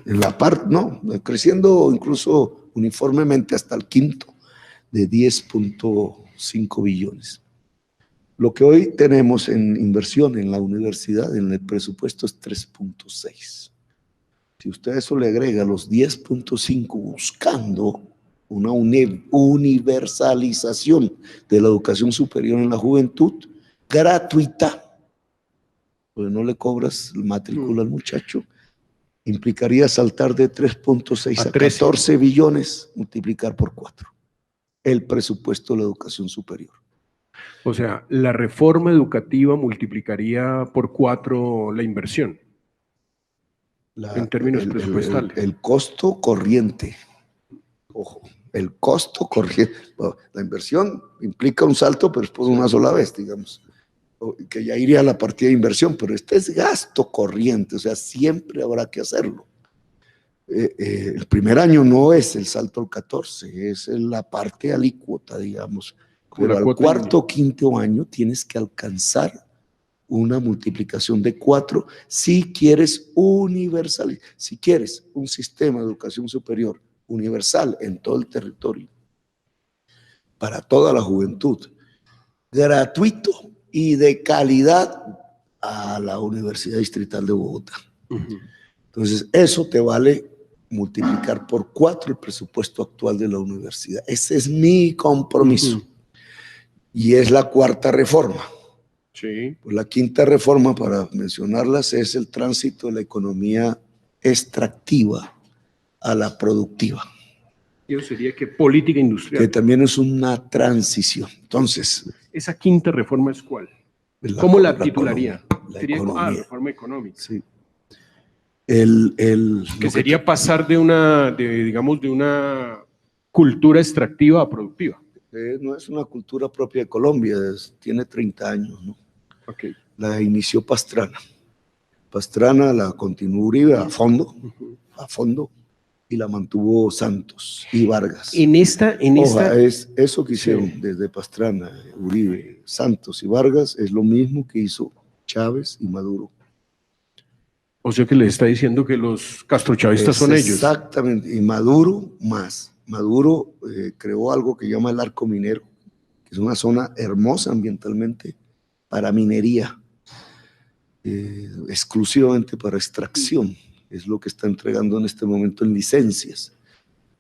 la parte, no, creciendo incluso uniformemente hasta el quinto de 10.5 billones. Lo que hoy tenemos en inversión en la universidad, en el presupuesto, es 3.6. Si usted a eso le agrega los 10.5 buscando una universalización de la educación superior en la juventud, gratuita, pues no le cobras matrícula al muchacho, implicaría saltar de 3.6 a 14 billones, multiplicar por 4 el presupuesto de la educación superior. O sea, la reforma educativa multiplicaría por 4 la inversión. En términos presupuestales. El costo corriente, ojo, el costo corriente, bueno, la inversión implica un salto, pero es por una sola vez, digamos, que ya iría a la partida de inversión, pero este es gasto corriente, o sea, siempre habrá que hacerlo. el primer año no es el salto al 14, es la parte alícuota, digamos. Pero al cuarto o quinto año tienes que alcanzar una multiplicación de 4 si quieres universal, si quieres un sistema de educación superior universal en todo el territorio, para toda la juventud, gratuito y de calidad a la Universidad Distrital de Bogotá. Entonces, eso te vale multiplicar por 4 el presupuesto actual de la universidad. Ese es mi compromiso. Y es la cuarta reforma. Sí. Pues la quinta reforma, para mencionarlas, es el tránsito de la economía extractiva a la productiva. Eso sería que política industrial. Que también es una transición. Entonces, ¿esa quinta reforma es cuál? ¿Cómo la titularía? Sería reforma económica. Sí. Que sería pasar de una cultura extractiva a productiva. No es una cultura propia de Colombia, tiene 30 años, ¿no? Okay. La inició Pastrana. Pastrana la continuó Uribe a fondo, y la mantuvo Santos y Vargas. Es eso que hicieron desde Pastrana, Uribe, Santos y Vargas, es lo mismo que hizo Chávez y Maduro. O sea que le está diciendo que los castrochavistas son ellos. Exactamente, y Maduro más. Maduro creó algo que llama el arco minero, que es una zona hermosa ambientalmente para minería, exclusivamente para extracción. Es lo que está entregando en este momento en licencias.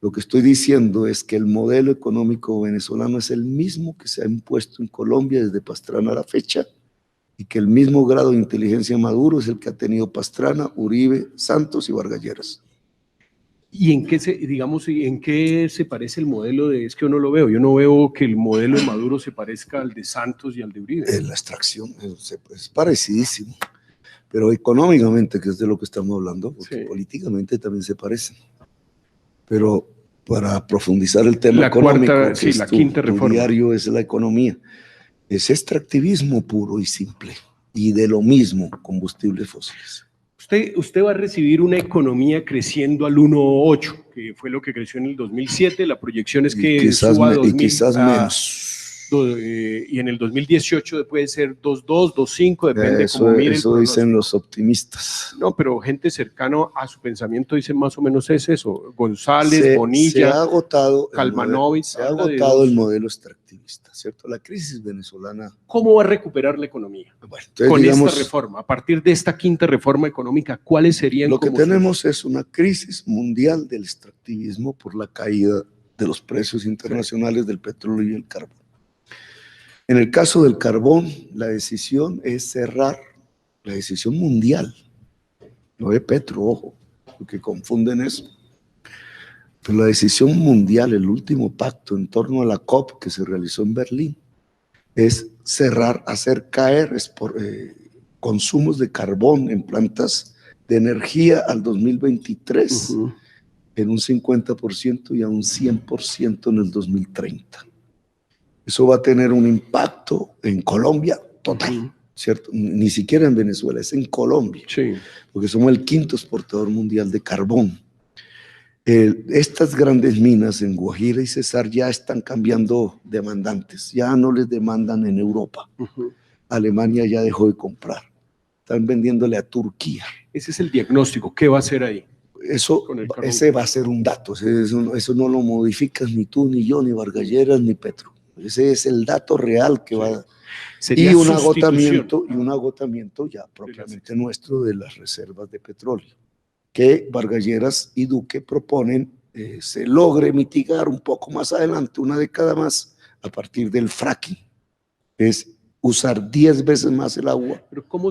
Lo que estoy diciendo es que el modelo económico venezolano es el mismo que se ha impuesto en Colombia desde Pastrana a la fecha, y que el mismo grado de inteligencia Maduro es el que ha tenido Pastrana, Uribe, Santos y Vargas Lleras. ¿Y en qué se parece el modelo de, es que yo no lo veo, yo no veo que el modelo de Maduro se parezca al de Santos y al de Uribe? En la extracción es parecidísimo, pero económicamente, que es de lo que estamos hablando, porque políticamente también se parecen. Pero para profundizar el tema económico, la quinta reforma. Diario es la economía. Es extractivismo puro y simple, y de lo mismo, combustibles fósiles. Usted va a recibir una economía creciendo al 1.8, que fue lo que creció en el 2007, la proyección es que suba a 2000, y quizás menos. Y en el 2018 puede ser 2.2, 2.5, depende cómo miren. Eso dicen los optimistas. No, pero gente cercana a su pensamiento dice más o menos es eso. González, Bonilla, Kalmanovich. Se ha agotado el modelo extractivista, ¿cierto? La crisis venezolana. ¿Cómo va a recuperar la economía? Bueno, entonces, con esta reforma, a partir de esta quinta reforma económica, ¿cuáles serían? Lo que tenemos es una crisis mundial del extractivismo por la caída de los precios internacionales del petróleo y el carbón. En el caso del carbón, la decisión es cerrar, la decisión mundial, no de Petro, ojo, porque confunden eso. Pero la decisión mundial, el último pacto en torno a la COP que se realizó en Berlín, es cerrar, hacer caer consumos de carbón en plantas de energía al 2023 en un 50% y a un 100% en el 2030. Eso va a tener un impacto en Colombia total, ¿cierto? Ni siquiera en Venezuela, es en Colombia, porque somos el quinto exportador mundial de carbón. Estas grandes minas en Guajira y Cesar ya están cambiando demandantes, ya no les demandan en Europa. Alemania ya dejó de comprar, están vendiéndole a Turquía. Ese es el diagnóstico, ¿qué va a hacer ahí? Ese va a ser un dato, eso no lo modificas ni tú, ni yo, ni Vargas Lleras, ni Petro. Ese es el dato real que va. Y un agotamiento ya propiamente nuestro de las reservas de petróleo, que Vargas Lleras y Duque proponen se logre mitigar un poco más adelante, una década más, a partir del fracking. Es usar 10 veces más el agua. Pero ¿cómo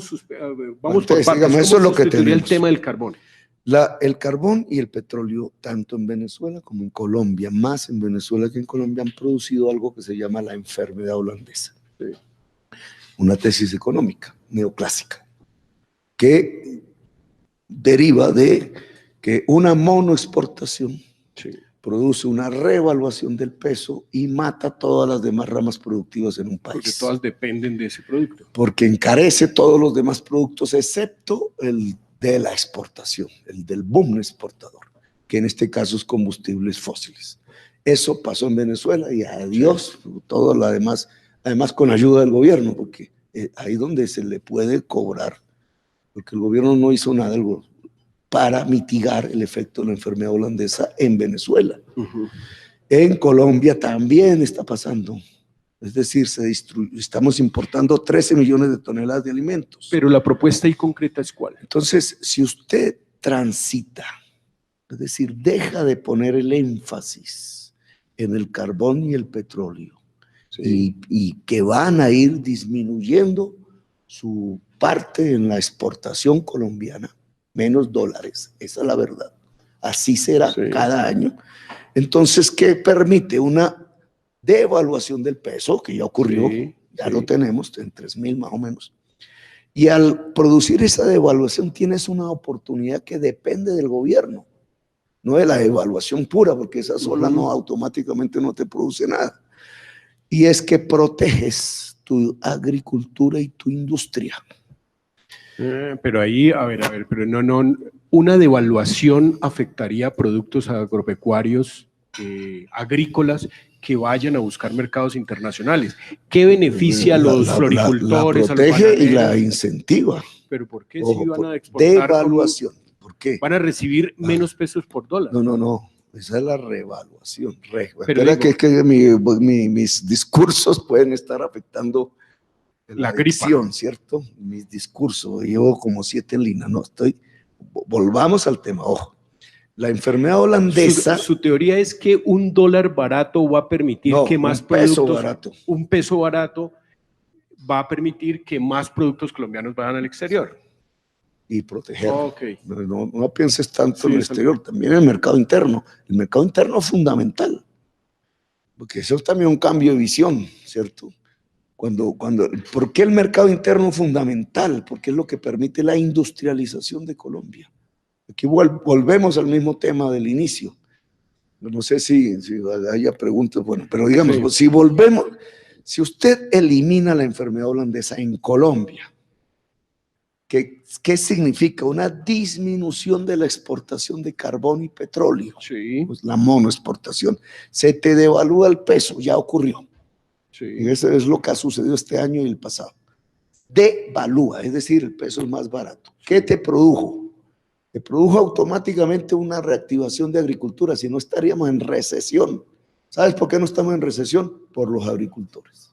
vamos por partes? Eso es lo que tenemos. El tema del carbón. El carbón y el petróleo, tanto en Venezuela como en Colombia, más en Venezuela que en Colombia, han producido algo que se llama la enfermedad holandesa. Una tesis económica neoclásica que deriva de que una monoexportación produce una revaluación del peso y mata todas las demás ramas productivas en un país. Porque todas dependen de ese producto. Porque encarece todos los demás productos excepto el de la exportación, el del boom exportador. que en este caso es combustibles fósiles. Eso pasó en Venezuela y adiós, todo lo demás, además con ayuda del gobierno, porque ahí donde se le puede cobrar, porque el gobierno no hizo nada para mitigar el efecto de la enfermedad holandesa en Venezuela. En Colombia también está pasando. Es decir, estamos importando 13 millones de toneladas de alimentos. Pero la propuesta ahí concreta es ¿cuál? Entonces, si usted transita, es decir, deja de poner el énfasis en el carbón y el petróleo, y que van a ir disminuyendo su parte en la exportación colombiana, menos dólares, esa es la verdad. Así será cada año. Entonces, ¿qué permite? Una devaluación del peso, que ya ocurrió, ya lo tenemos en 3.000 más o menos. Y al producir esa devaluación tienes una oportunidad que depende del gobierno, no de la devaluación pura, porque esa sola no automáticamente no te produce nada. Y es que proteges tu agricultura y tu industria. Pero ahí, a ver, pero no, una devaluación afectaría a productos agropecuarios, agrícolas, que vayan a buscar mercados internacionales. ¿Qué beneficia a los floricultores? La protege a los y la incentiva. ¿Pero por qué Ojo, si van a exportar? Devaluación. ¿Por qué? Van a recibir menos pesos por dólar. No. Esa es la revaluación. Espera que mis discursos pueden estar afectando la dicción, ¿cierto? Mis discursos. Llevo como 7 en línea. Volvamos al tema. Ojo. La enfermedad holandesa. Su teoría es que un dólar barato va a permitir que más productos. Un peso barato va a permitir que más productos colombianos vayan al exterior. Y protegerlo. No pienses tanto en el exterior, también en el mercado interno. El mercado interno es fundamental, porque eso es también un cambio de visión, ¿cierto? ¿Por qué el mercado interno es fundamental? Porque es lo que permite la industrialización de Colombia. Aquí volvemos al mismo tema del inicio. No sé si haya preguntas, bueno, pero digamos, si usted elimina la enfermedad holandesa en Colombia, ¿qué significa? Una disminución de la exportación de carbón y petróleo. Pues la monoexportación. Se te devalúa el peso, ya ocurrió. Y eso es lo que ha sucedido este año y el pasado. Devalúa, es decir, el peso es más barato. ¿Qué te produjo? Te produjo automáticamente una reactivación de agricultura, si no estaríamos en recesión. ¿Sabes por qué no estamos en recesión? Por los agricultores.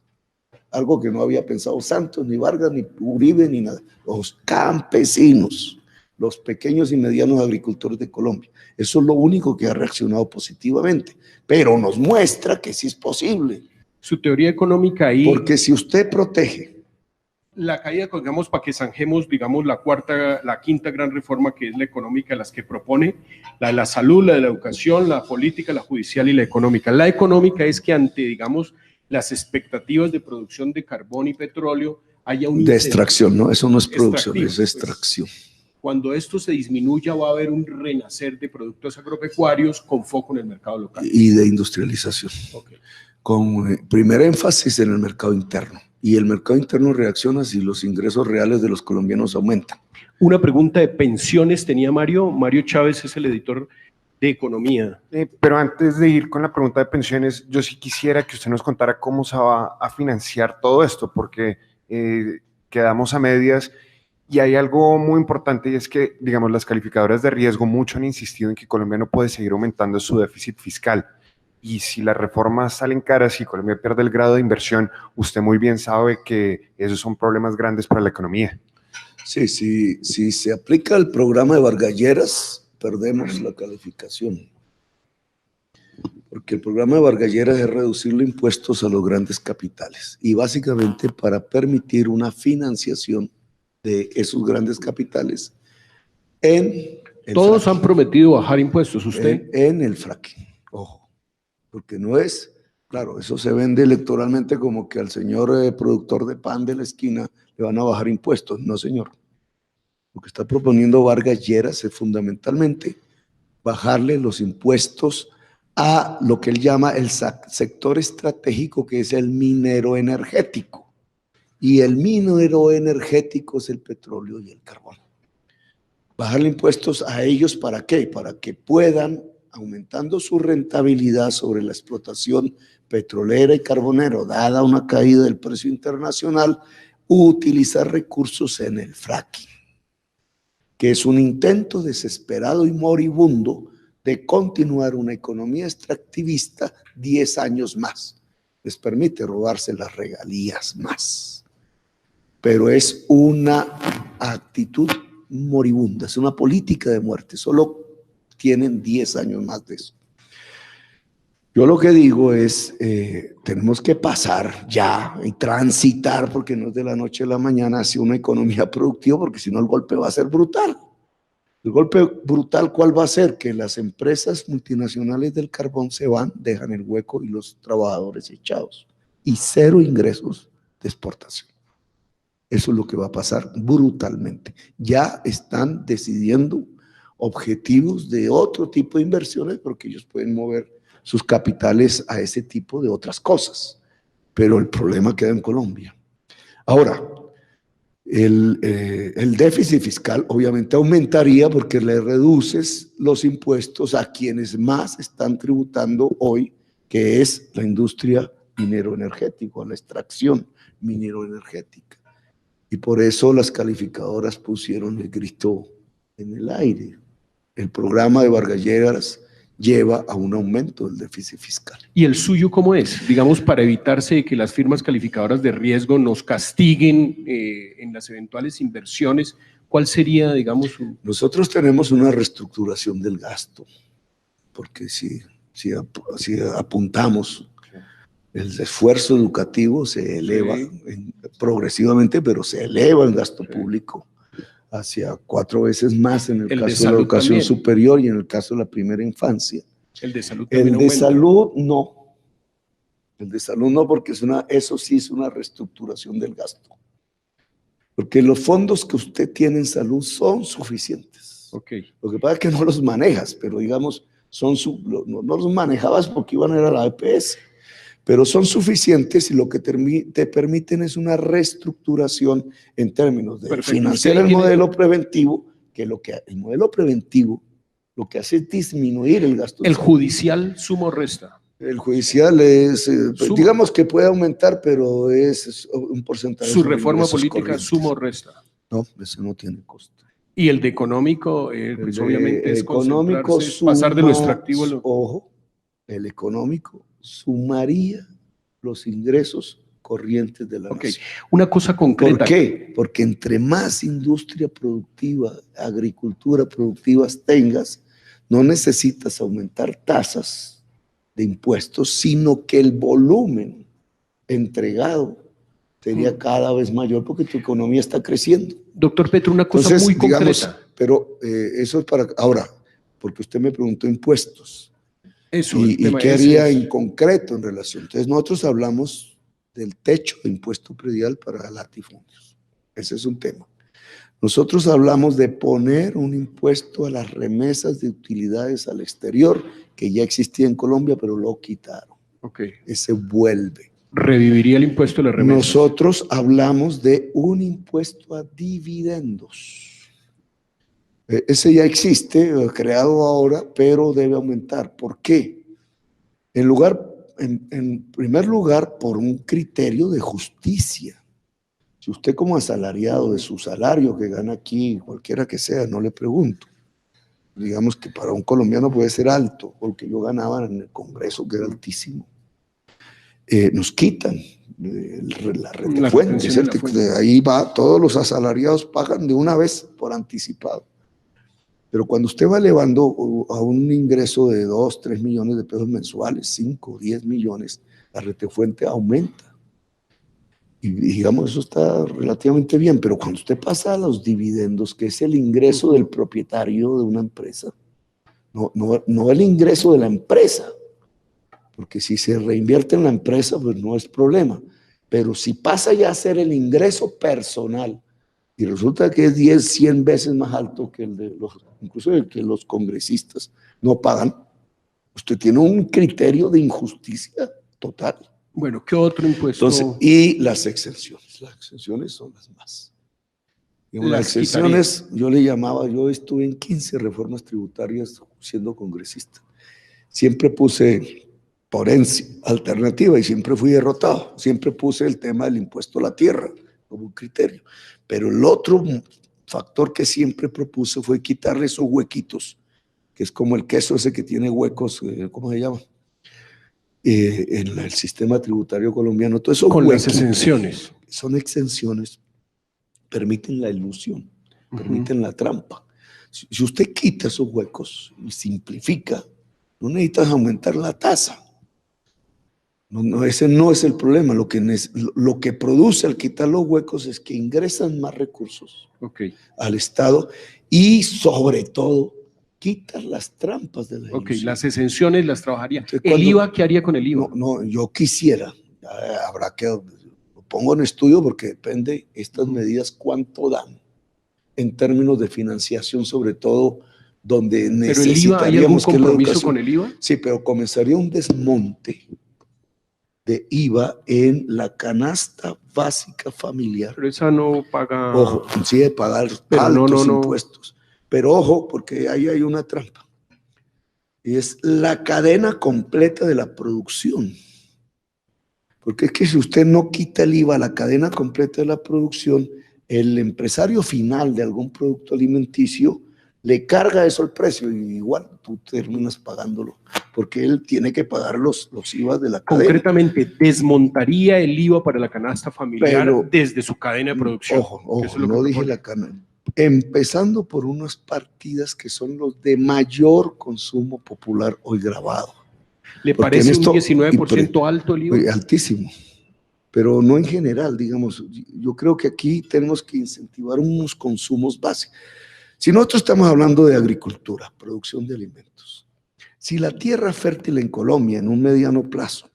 Algo que no había pensado Santos, ni Vargas, ni Uribe, ni nada. Los campesinos, los pequeños y medianos agricultores de Colombia. Eso es lo único que ha reaccionado positivamente, pero nos muestra que sí es posible. Su teoría económica ahí. Porque si usted protege la caída, digamos, para que zanjemos, digamos, la quinta gran reforma, que es la económica, las que propone, la de la salud, la de la educación, la política, la judicial y la económica. La económica es que ante, digamos, las expectativas de producción de carbón y petróleo, haya un... De extracción, ¿no? Eso no es producción, es extracción. Cuando esto se disminuya, va a haber un renacer de productos agropecuarios con foco en el mercado local. Y de industrialización. Con primer énfasis en el mercado interno. Y el mercado interno reacciona si los ingresos reales de los colombianos aumentan. Una pregunta de pensiones tenía Mario. Mario Chávez es el editor de Economía. Pero antes de ir con la pregunta de pensiones, yo sí quisiera que usted nos contara cómo se va a financiar todo esto, porque quedamos a medias y hay algo muy importante, y es que, digamos, las calificadoras de riesgo mucho han insistido en que Colombia no puede seguir aumentando su déficit fiscal. Y si las reformas salen caras y Colombia pierde el grado de inversión, usted muy bien sabe que esos son problemas grandes para la economía. Sí, si se aplica el programa de Vargas Lleras, perdemos la calificación. Porque el programa de Vargas Lleras es reducirle impuestos a los grandes capitales y básicamente para permitir una financiación de esos grandes capitales en el Todos fracking. Han prometido bajar impuestos, ¿usted? En el fracking, ojo. Porque no es, claro, eso se vende electoralmente como que al señor productor de pan de la esquina le van a bajar impuestos. No, señor. Lo que está proponiendo Vargas Lleras es fundamentalmente bajarle los impuestos a lo que él llama el sector estratégico, que es el minero energético. Y el minero energético es el petróleo y el carbón. Bajarle impuestos a ellos, ¿para qué? Para que puedan, aumentando su rentabilidad sobre la explotación petrolera y carbonera, dada una caída del precio internacional, utilizar recursos en el fracking, que es un intento desesperado y moribundo de continuar una economía extractivista 10 años más. Les permite robarse las regalías más. Pero es una actitud moribunda, es una política de muerte. Solo tienen 10 años más de eso. Yo lo que digo es, tenemos que pasar ya y transitar, porque no es de la noche a la mañana, hacia una economía productiva, porque si no el golpe va a ser brutal. El golpe brutal, ¿cuál va a ser? Que las empresas multinacionales del carbón se van, dejan el hueco y los trabajadores echados. Y cero ingresos de exportación. Eso es lo que va a pasar brutalmente. Ya están decidiendo objetivos de otro tipo de inversiones porque ellos pueden mover sus capitales a ese tipo de otras cosas. Pero el problema queda en Colombia. Ahora, el déficit fiscal obviamente aumentaría porque le reduces los impuestos a quienes más están tributando hoy, que es la industria minero-energética, la extracción minero-energética. Y por eso las calificadoras pusieron el grito en el aire. El programa de Vargas Lleras lleva a un aumento del déficit fiscal. ¿Y el suyo cómo es? Digamos, para evitarse que las firmas calificadoras de riesgo nos castiguen en las eventuales inversiones, ¿cuál sería, digamos, su... Nosotros tenemos una reestructuración del gasto, porque si apuntamos, el esfuerzo educativo se eleva progresivamente, pero se eleva el gasto público hacia 4 veces más en el caso de la educación también superior y en el caso de la primera infancia. El de salud también aumenta. Salud no. El de salud no, porque eso sí es una reestructuración del gasto. Porque los fondos que usted tiene en salud son suficientes. Okay. Lo que pasa es que no los manejas, pero digamos, no los manejabas porque iban a ir a la EPS. Pero son suficientes y lo que te permiten es una reestructuración en términos de financiar el modelo preventivo, que el modelo preventivo lo que hace es disminuir el gasto. ¿El judicial suma o resta? El judicial es, digamos que puede aumentar, pero es un porcentaje. ¿Su reforma política suma o resta? No, eso no tiene costo. ¿Y el de económico? Pues obviamente es económico pasar de lo extractivo. Ojo, el económico sumaría los ingresos corrientes de la nación. Una cosa concreta. ¿Por qué? Porque entre más industria productiva, agricultura productiva tengas, no necesitas aumentar tasas de impuestos, sino que el volumen entregado sería cada vez mayor porque tu economía está creciendo. Doctor Petro, una cosa muy concreta. Digamos, pero eso es para ahora, porque usted me preguntó impuestos. Eso, y qué haría en concreto en relación. Entonces nosotros hablamos del techo de impuesto predial para latifundios. Ese es un tema. Nosotros hablamos de poner un impuesto a las remesas de utilidades al exterior, que ya existía en Colombia, pero lo quitaron. Ese vuelve. ¿Reviviría el impuesto de las remesas? Nosotros hablamos de un impuesto a dividendos. Ese ya existe, creado ahora, pero debe aumentar. ¿Por qué? En primer lugar, por un criterio de justicia. Si usted como asalariado de su salario que gana aquí, cualquiera que sea, no le pregunto, digamos que para un colombiano puede ser alto, porque yo ganaba en el Congreso, que era altísimo, nos quitan la red de fuente. Ahí va, todos los asalariados pagan de una vez por anticipado. Pero cuando usted va elevando a un ingreso de 2, 3 millones de pesos mensuales, 5, 10 millones, la retefuente aumenta. Y digamos, eso está relativamente bien, pero cuando usted pasa a los dividendos, que es el ingreso del propietario de una empresa, no el ingreso de la empresa, porque si se reinvierte en la empresa, pues no es problema. Pero si pasa ya a ser el ingreso personal, y resulta que es 10, 100 veces más alto que el de incluso el que los congresistas no pagan, usted tiene un criterio de injusticia total. Bueno, ¿qué otro impuesto? Entonces, y las exenciones son las más. Digamos, las exenciones, yo le llamaba, yo estuve en 15 reformas tributarias siendo congresista. Siempre puse por alternativa y siempre fui derrotado. Siempre puse el tema del impuesto a la tierra como un criterio. Pero el otro factor que siempre propuse fue quitarle esos huequitos, que es como el queso ese que tiene huecos, ¿cómo se llama? En el sistema tributario colombiano. Todo eso con las exenciones. Son exenciones, permiten la ilusión, permiten la trampa. Si usted quita esos huecos y simplifica, no necesitas aumentar la tasa. Ese no es el problema. Lo que produce al quitar los huecos es que ingresan más recursos al Estado y, sobre todo, quitas las trampas de la ilusión. Las exenciones las trabajaría. Entonces, ¿el IVA qué haría con el IVA? No, yo quisiera, habrá que, lo pongo en estudio porque depende estas medidas cuánto dan en términos de financiación, sobre todo donde necesitaríamos. ¿Pero el IVA, hay algún compromiso con el IVA? Sí, pero comenzaría un desmonte de IVA en la canasta básica familiar. Pero esa no paga. Ojo, sí de pagar altos impuestos. Pero ojo, porque ahí hay una trampa. Y es la cadena completa de la producción. Porque es que si usted no quita el IVA a la cadena completa de la producción, el empresario final de algún producto alimenticio le carga eso al precio y igual tú terminas pagándolo, porque él tiene que pagar los IVA de la cadena. Concretamente, desmontaría el IVA para la canasta familiar desde su cadena de producción. Ojo, no dije la canasta. Empezando por unas partidas que son los de mayor consumo popular hoy grabado. ¿Le parece un 19% alto el IVA? Altísimo, pero no en general, digamos. Yo creo que aquí tenemos que incentivar unos consumos básicos. Si nosotros estamos hablando de agricultura, producción de alimentos, si la tierra fértil en Colombia en un mediano plazo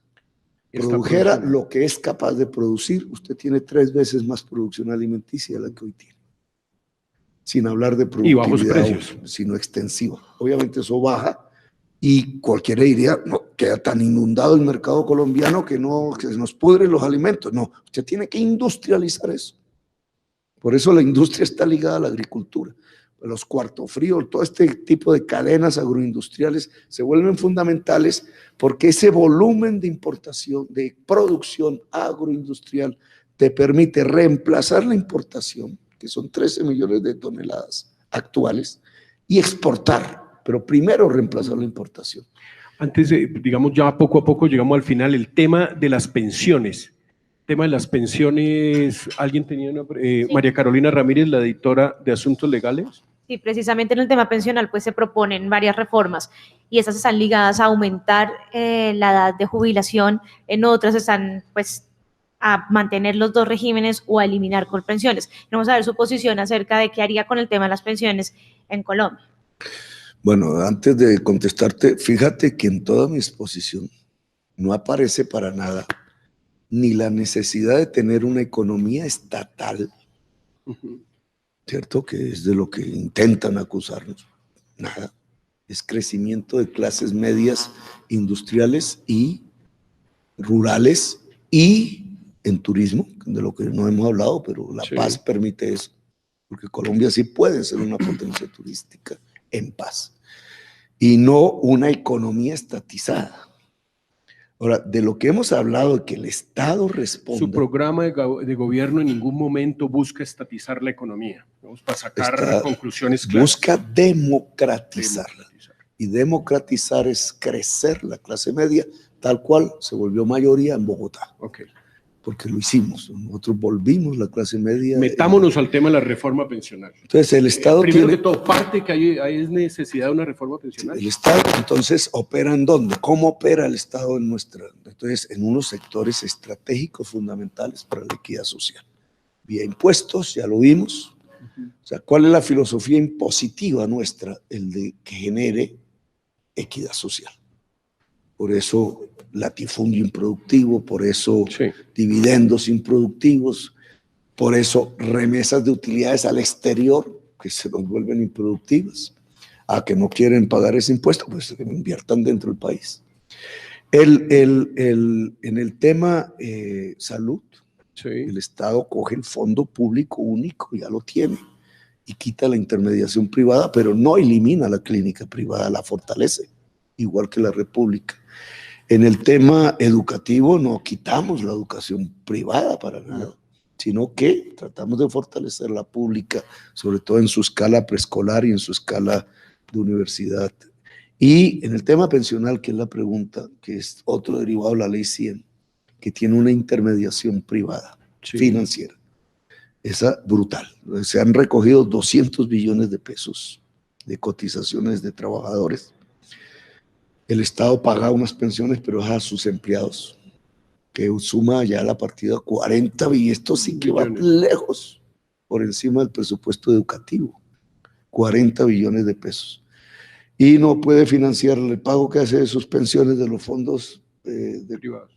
produjera lo que es capaz de producir, usted tiene 3 veces más producción alimenticia de la que hoy tiene. Sin hablar de productividad, y bajos precios, sino extensiva. Obviamente eso baja y cualquiera diría, no, queda tan inundado el mercado colombiano que se nos pudren los alimentos. No, usted tiene que industrializar eso. Por eso la industria está ligada a la agricultura. Los cuartofríos, todo este tipo de cadenas agroindustriales se vuelven fundamentales porque ese volumen de importación, de producción agroindustrial, te permite reemplazar la importación, que son 13 millones de toneladas actuales, y exportar, pero primero reemplazar la importación. Antes, digamos, ya poco a poco llegamos al final, el tema de las pensiones. Tema de las pensiones, ¿alguien tenía una? Sí. María Carolina Ramírez, la editora de Asuntos Legales. Sí, precisamente en el tema pensional pues se proponen varias reformas y esas están ligadas a aumentar la edad de jubilación, en otras están pues a mantener los dos regímenes o a eliminar Colpensiones. Vamos a ver su posición acerca de qué haría con el tema de las pensiones en Colombia. Bueno, antes de contestarte, fíjate que en toda mi exposición no aparece para nada ni la necesidad de tener una economía estatal, ¿cierto? Que es de lo que intentan acusarnos. Nada. Es crecimiento de clases medias industriales y rurales y en turismo, de lo que no hemos hablado, pero la paz permite eso, porque Colombia sí puede ser una potencia turística en paz y no una economía estatizada. Ahora, de lo que hemos hablado, que el Estado responda. Su programa de gobierno en ningún momento busca estatizar la economía. Vamos para sacar conclusiones claras. Busca democratizarla. Y democratizar es crecer la clase media, tal cual se volvió mayoría en Bogotá. Porque lo hicimos. Nosotros volvimos la clase media. Metámonos al tema de la reforma pensional. Entonces, el Estado primero que todo, parte que hay necesidad de una reforma pensional. El Estado, entonces, ¿opera en dónde? ¿Cómo opera el Estado en nuestra? Entonces, en unos sectores estratégicos fundamentales para la equidad social. Vía impuestos, ya lo vimos. O sea, ¿cuál es la filosofía impositiva nuestra? El de que genere equidad social. Por eso latifundio improductivo, por eso dividendos improductivos, por eso remesas de utilidades al exterior que se nos vuelven improductivas, a que no quieren pagar ese impuesto, pues que inviertan dentro del país. En el tema salud, Sí. El Estado coge el fondo público único, ya lo tiene, y quita la intermediación privada, pero no elimina la clínica privada, la fortalece, igual que la República. En el tema educativo no quitamos la educación privada para nada, sino que tratamos de fortalecer la pública, sobre todo en su escala preescolar y en su escala de universidad. Y en el tema pensional, que es la pregunta, que es otro derivado de la Ley 100, que tiene una intermediación privada, financiera. Esa brutal. Se han recogido 200 billones de pesos de cotizaciones de trabajadores. El Estado paga unas pensiones, pero es a sus empleados, que suma ya la partida 40 billones. Esto sí que va lejos por encima del presupuesto educativo. 40 billones de pesos. Y no puede financiar el pago que hace de sus pensiones de los fondos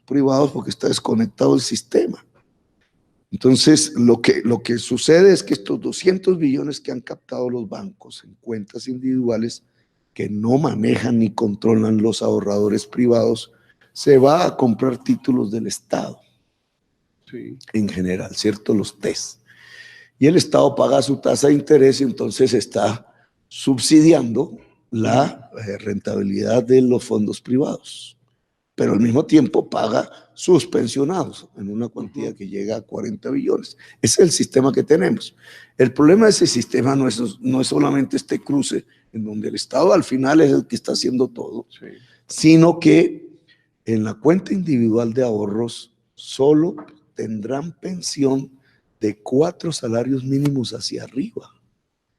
privados porque está desconectado el sistema. Entonces, lo que sucede es que estos 200 billones que han captado los bancos en cuentas individuales que no manejan ni controlan los ahorradores privados, se va a comprar títulos del Estado, en general, ¿cierto? Los TES. Y el Estado paga su tasa de interés y entonces está subsidiando la rentabilidad de los fondos privados, pero al mismo tiempo paga sus pensionados en una cuantía que llega a 40 billones. Ese es el sistema que tenemos. El problema de ese sistema no es solamente este cruce en donde el Estado al final es el que está haciendo todo, sino que en la cuenta individual de ahorros solo tendrán pensión de 4 salarios mínimos hacia arriba,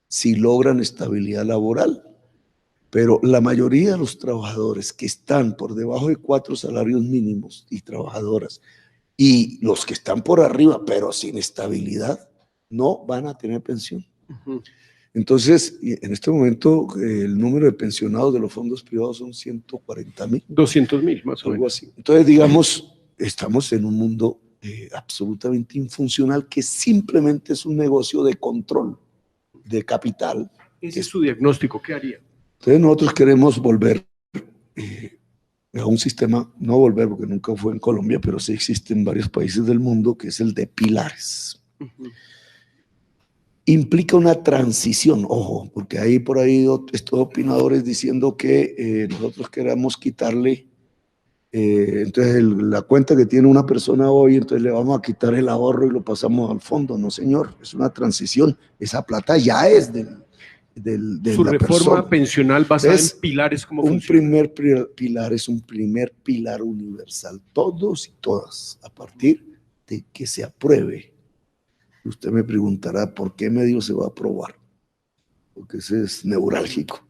si logran estabilidad laboral. Pero la mayoría de los trabajadores que están por debajo de 4 salarios mínimos y trabajadoras, y los que están por arriba, pero sin estabilidad, no van a tener pensión. Entonces, en este momento, el número de pensionados de los fondos privados son 140.000. 200.000, más o menos. Algo así. Entonces, digamos, estamos en un mundo absolutamente infuncional que simplemente es un negocio de control de capital. Ese es su diagnóstico, ¿qué haría? Entonces nosotros queremos volver a un sistema, no volver porque nunca fue en Colombia, pero sí existe en varios países del mundo, que es el de pilares. Implica una transición, ojo, porque hay por ahí estos opinadores diciendo que nosotros queramos quitarle, entonces la cuenta que tiene una persona hoy, entonces le vamos a quitar el ahorro y lo pasamos al fondo. No, señor, es una transición, esa plata ya es de su la reforma persona pensional basada en pilares, ¿cómo funciona? Un primer pilar es un primer pilar universal, todos y todas, a partir de que se apruebe. Usted me preguntará por qué medio se va a aprobar, porque ese es neurálgico.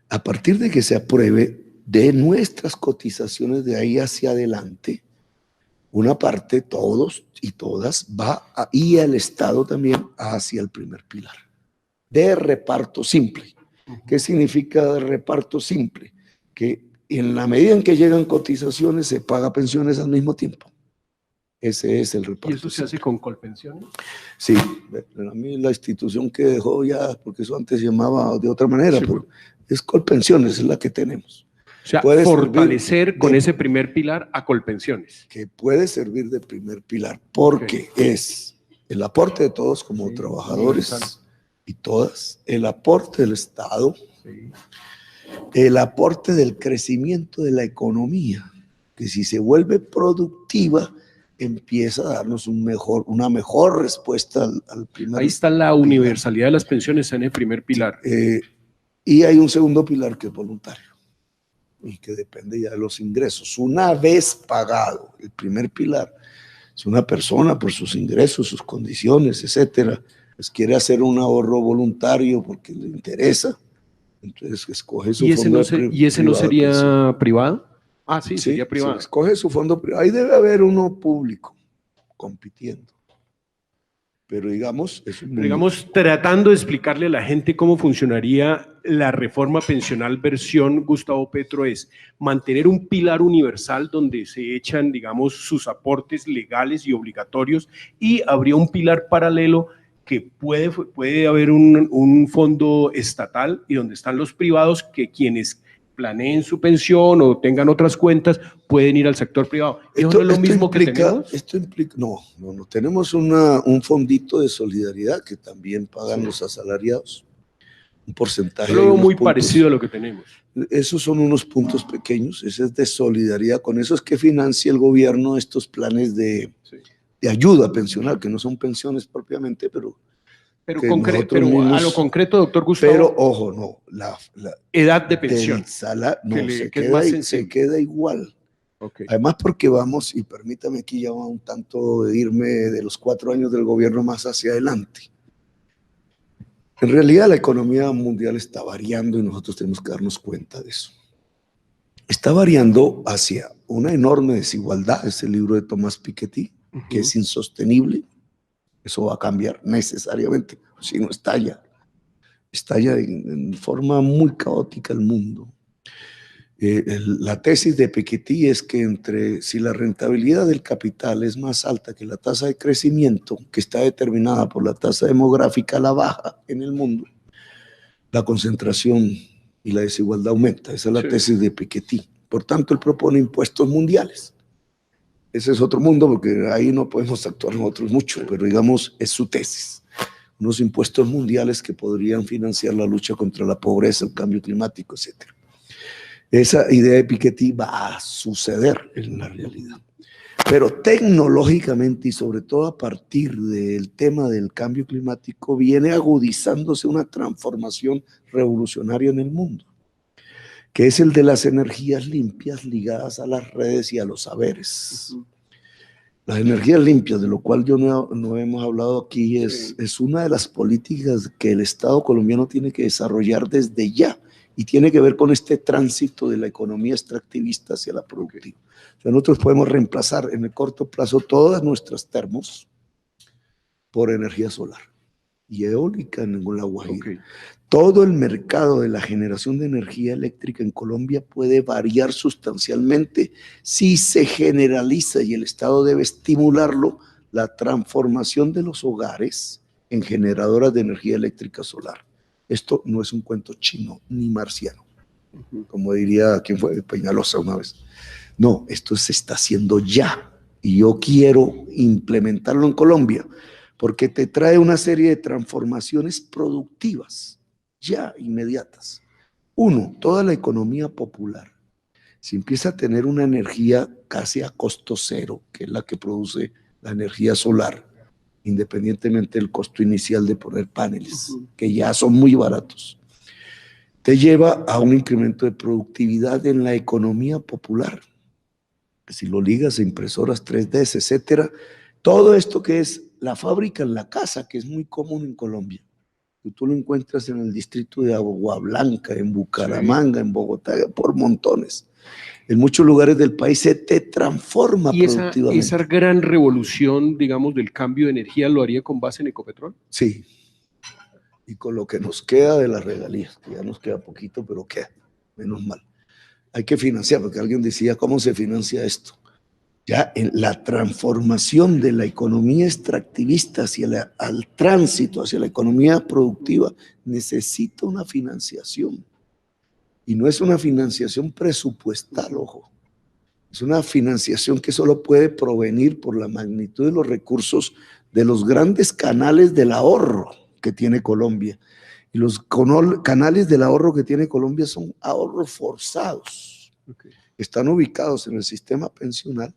A partir de que se apruebe, de nuestras cotizaciones de ahí hacia adelante, una parte, todos y todas, y el Estado también hacia el primer pilar. De reparto simple. ¿Qué significa de reparto simple? Que en la medida en que llegan cotizaciones se paga pensiones al mismo tiempo. Ese es el reparto. ¿Y eso se hace con Colpensiones? Sí, a mí la institución que dejó ya, porque eso antes se llamaba de otra manera, sí, pero es Colpensiones, es la que tenemos. O sea, puede fortalecer con ese primer pilar a Colpensiones. Que puede servir de primer pilar, porque es el aporte de todos como trabajadores y todas, el aporte del Estado, el aporte del crecimiento de la economía, que si se vuelve productiva, empieza a darnos una mejor respuesta al primer pilar. Ahí está la universalidad de las pensiones en el primer pilar. Y hay un segundo pilar que es voluntario y que depende ya de los ingresos. Una vez pagado el primer pilar, si una persona por sus ingresos, sus condiciones, etcétera, pues quiere hacer un ahorro voluntario porque le interesa, entonces escoge su fondo privado. ¿Y ese no sería privado? Ah, sí, sería privado. Escoge su fondo privado. Ahí debe haber uno público compitiendo. Pero digamos, tratando de explicarle a la gente cómo funcionaría la reforma pensional versión Gustavo Petro, es mantener un pilar universal donde se echan, digamos, sus aportes legales y obligatorios, y habría un pilar paralelo que puede haber un fondo estatal y donde están los privados, que quienes planeen su pensión o tengan otras cuentas, pueden ir al sector privado. ¿Eso no es lo mismo que tenemos? Esto implica, no, tenemos un fondito de solidaridad que también pagan los asalariados, un porcentaje. Yo lo veo muy parecido a lo que tenemos. Esos son unos puntos pequeños, ese es de solidaridad, con eso es que financia el gobierno estos planes de ayuda pensional, que no son pensiones propiamente, pero a lo concreto, doctor Gustavo. Pero ojo, no, la edad de pensión. Se queda igual. Okay. Además porque vamos, y permítame aquí ya un tanto de irme de los 4 años del gobierno más hacia adelante. En realidad la economía mundial está variando y nosotros tenemos que darnos cuenta de eso. Está variando hacia una enorme desigualdad, ese libro de Thomas Piketty, que es insostenible. Eso va a cambiar necesariamente, si no estalla en forma muy caótica el mundo. La tesis de Piketty es que si la rentabilidad del capital es más alta que la tasa de crecimiento, que está determinada por la tasa demográfica a la baja en el mundo, la concentración y la desigualdad aumenta. Esa es la tesis de Piketty. Por tanto, él propone impuestos mundiales. Ese es otro mundo, porque ahí no podemos actuar nosotros mucho, pero digamos, es su tesis. Unos impuestos mundiales que podrían financiar la lucha contra la pobreza, el cambio climático, etc. Esa idea de Piketty va a suceder en la realidad. Pero tecnológicamente y sobre todo a partir del tema del cambio climático viene agudizándose una transformación revolucionaria en el mundo, que es el de las energías limpias ligadas a las redes y a los saberes. Las energías limpias, de lo cual no hemos hablado aquí, es una de las políticas que el Estado colombiano tiene que desarrollar desde ya, y tiene que ver con este tránsito de la economía extractivista hacia la productiva. O sea, nosotros podemos reemplazar en el corto plazo todas nuestras termos por energía solar y eólica en la Guajira. Todo el mercado de la generación de energía eléctrica en Colombia puede variar sustancialmente si se generaliza, y el Estado debe estimularlo, la transformación de los hogares en generadoras de energía eléctrica solar. Esto no es un cuento chino ni marciano, como diría quien fue Peñalosa una vez. No, esto se está haciendo ya, y yo quiero implementarlo en Colombia, porque te trae una serie de transformaciones productivas ya inmediatas. Uno, toda la economía popular, si empieza a tener una energía casi a costo cero, que es la que produce la energía solar, independientemente del costo inicial de poner paneles, que ya son muy baratos, te lleva a un incremento de productividad en la economía popular. Si lo ligas a impresoras 3D, etcétera, todo esto que es la fábrica en la casa, que es muy común en Colombia, que tú lo encuentras en el distrito de Agua Blanca, en Bucaramanga, en Bogotá, por montones. En muchos lugares del país se te transforma productivamente. ¿Y esa gran revolución, digamos, del cambio de energía lo haría con base en Ecopetrol? Sí. Y con lo que nos queda de las regalías, que ya nos queda poquito, pero queda, menos mal. Hay que financiar, porque alguien decía, ¿cómo se financia esto? Ya en la transformación de la economía extractivista al tránsito hacia la economía productiva necesita una financiación. Y no es una financiación presupuestal, ojo. Es una financiación que solo puede provenir por la magnitud de los recursos de los grandes canales del ahorro que tiene Colombia. Y los canales del ahorro que tiene Colombia son ahorros forzados. Están ubicados en el sistema pensional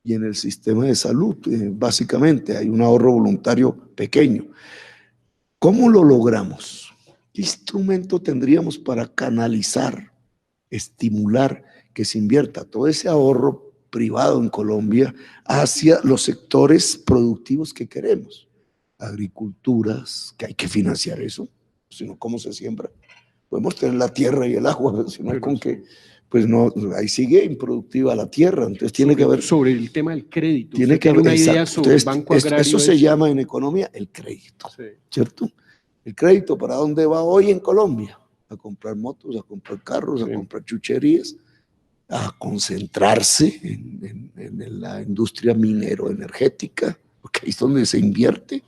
y en el sistema de salud. Básicamente hay un ahorro voluntario pequeño. ¿Cómo lo logramos? ¿Qué instrumento tendríamos para canalizar, estimular que se invierta todo ese ahorro privado en Colombia hacia los sectores productivos que queremos? Agriculturas, que hay que financiar eso, si no, ¿cómo se siembra? Podemos tener la tierra y el agua, pero si no hay con qué, pues no, ahí sigue improductiva la tierra, entonces tiene que haber... Sobre el tema del crédito. Tiene que haber una idea sobre el Banco Agrario. Eso se llama en economía el crédito, ¿cierto? ¿El crédito para dónde va hoy en Colombia? A comprar motos, a comprar carros, a comprar chucherías, a concentrarse en la industria minero-energética, porque ahí es donde se invierte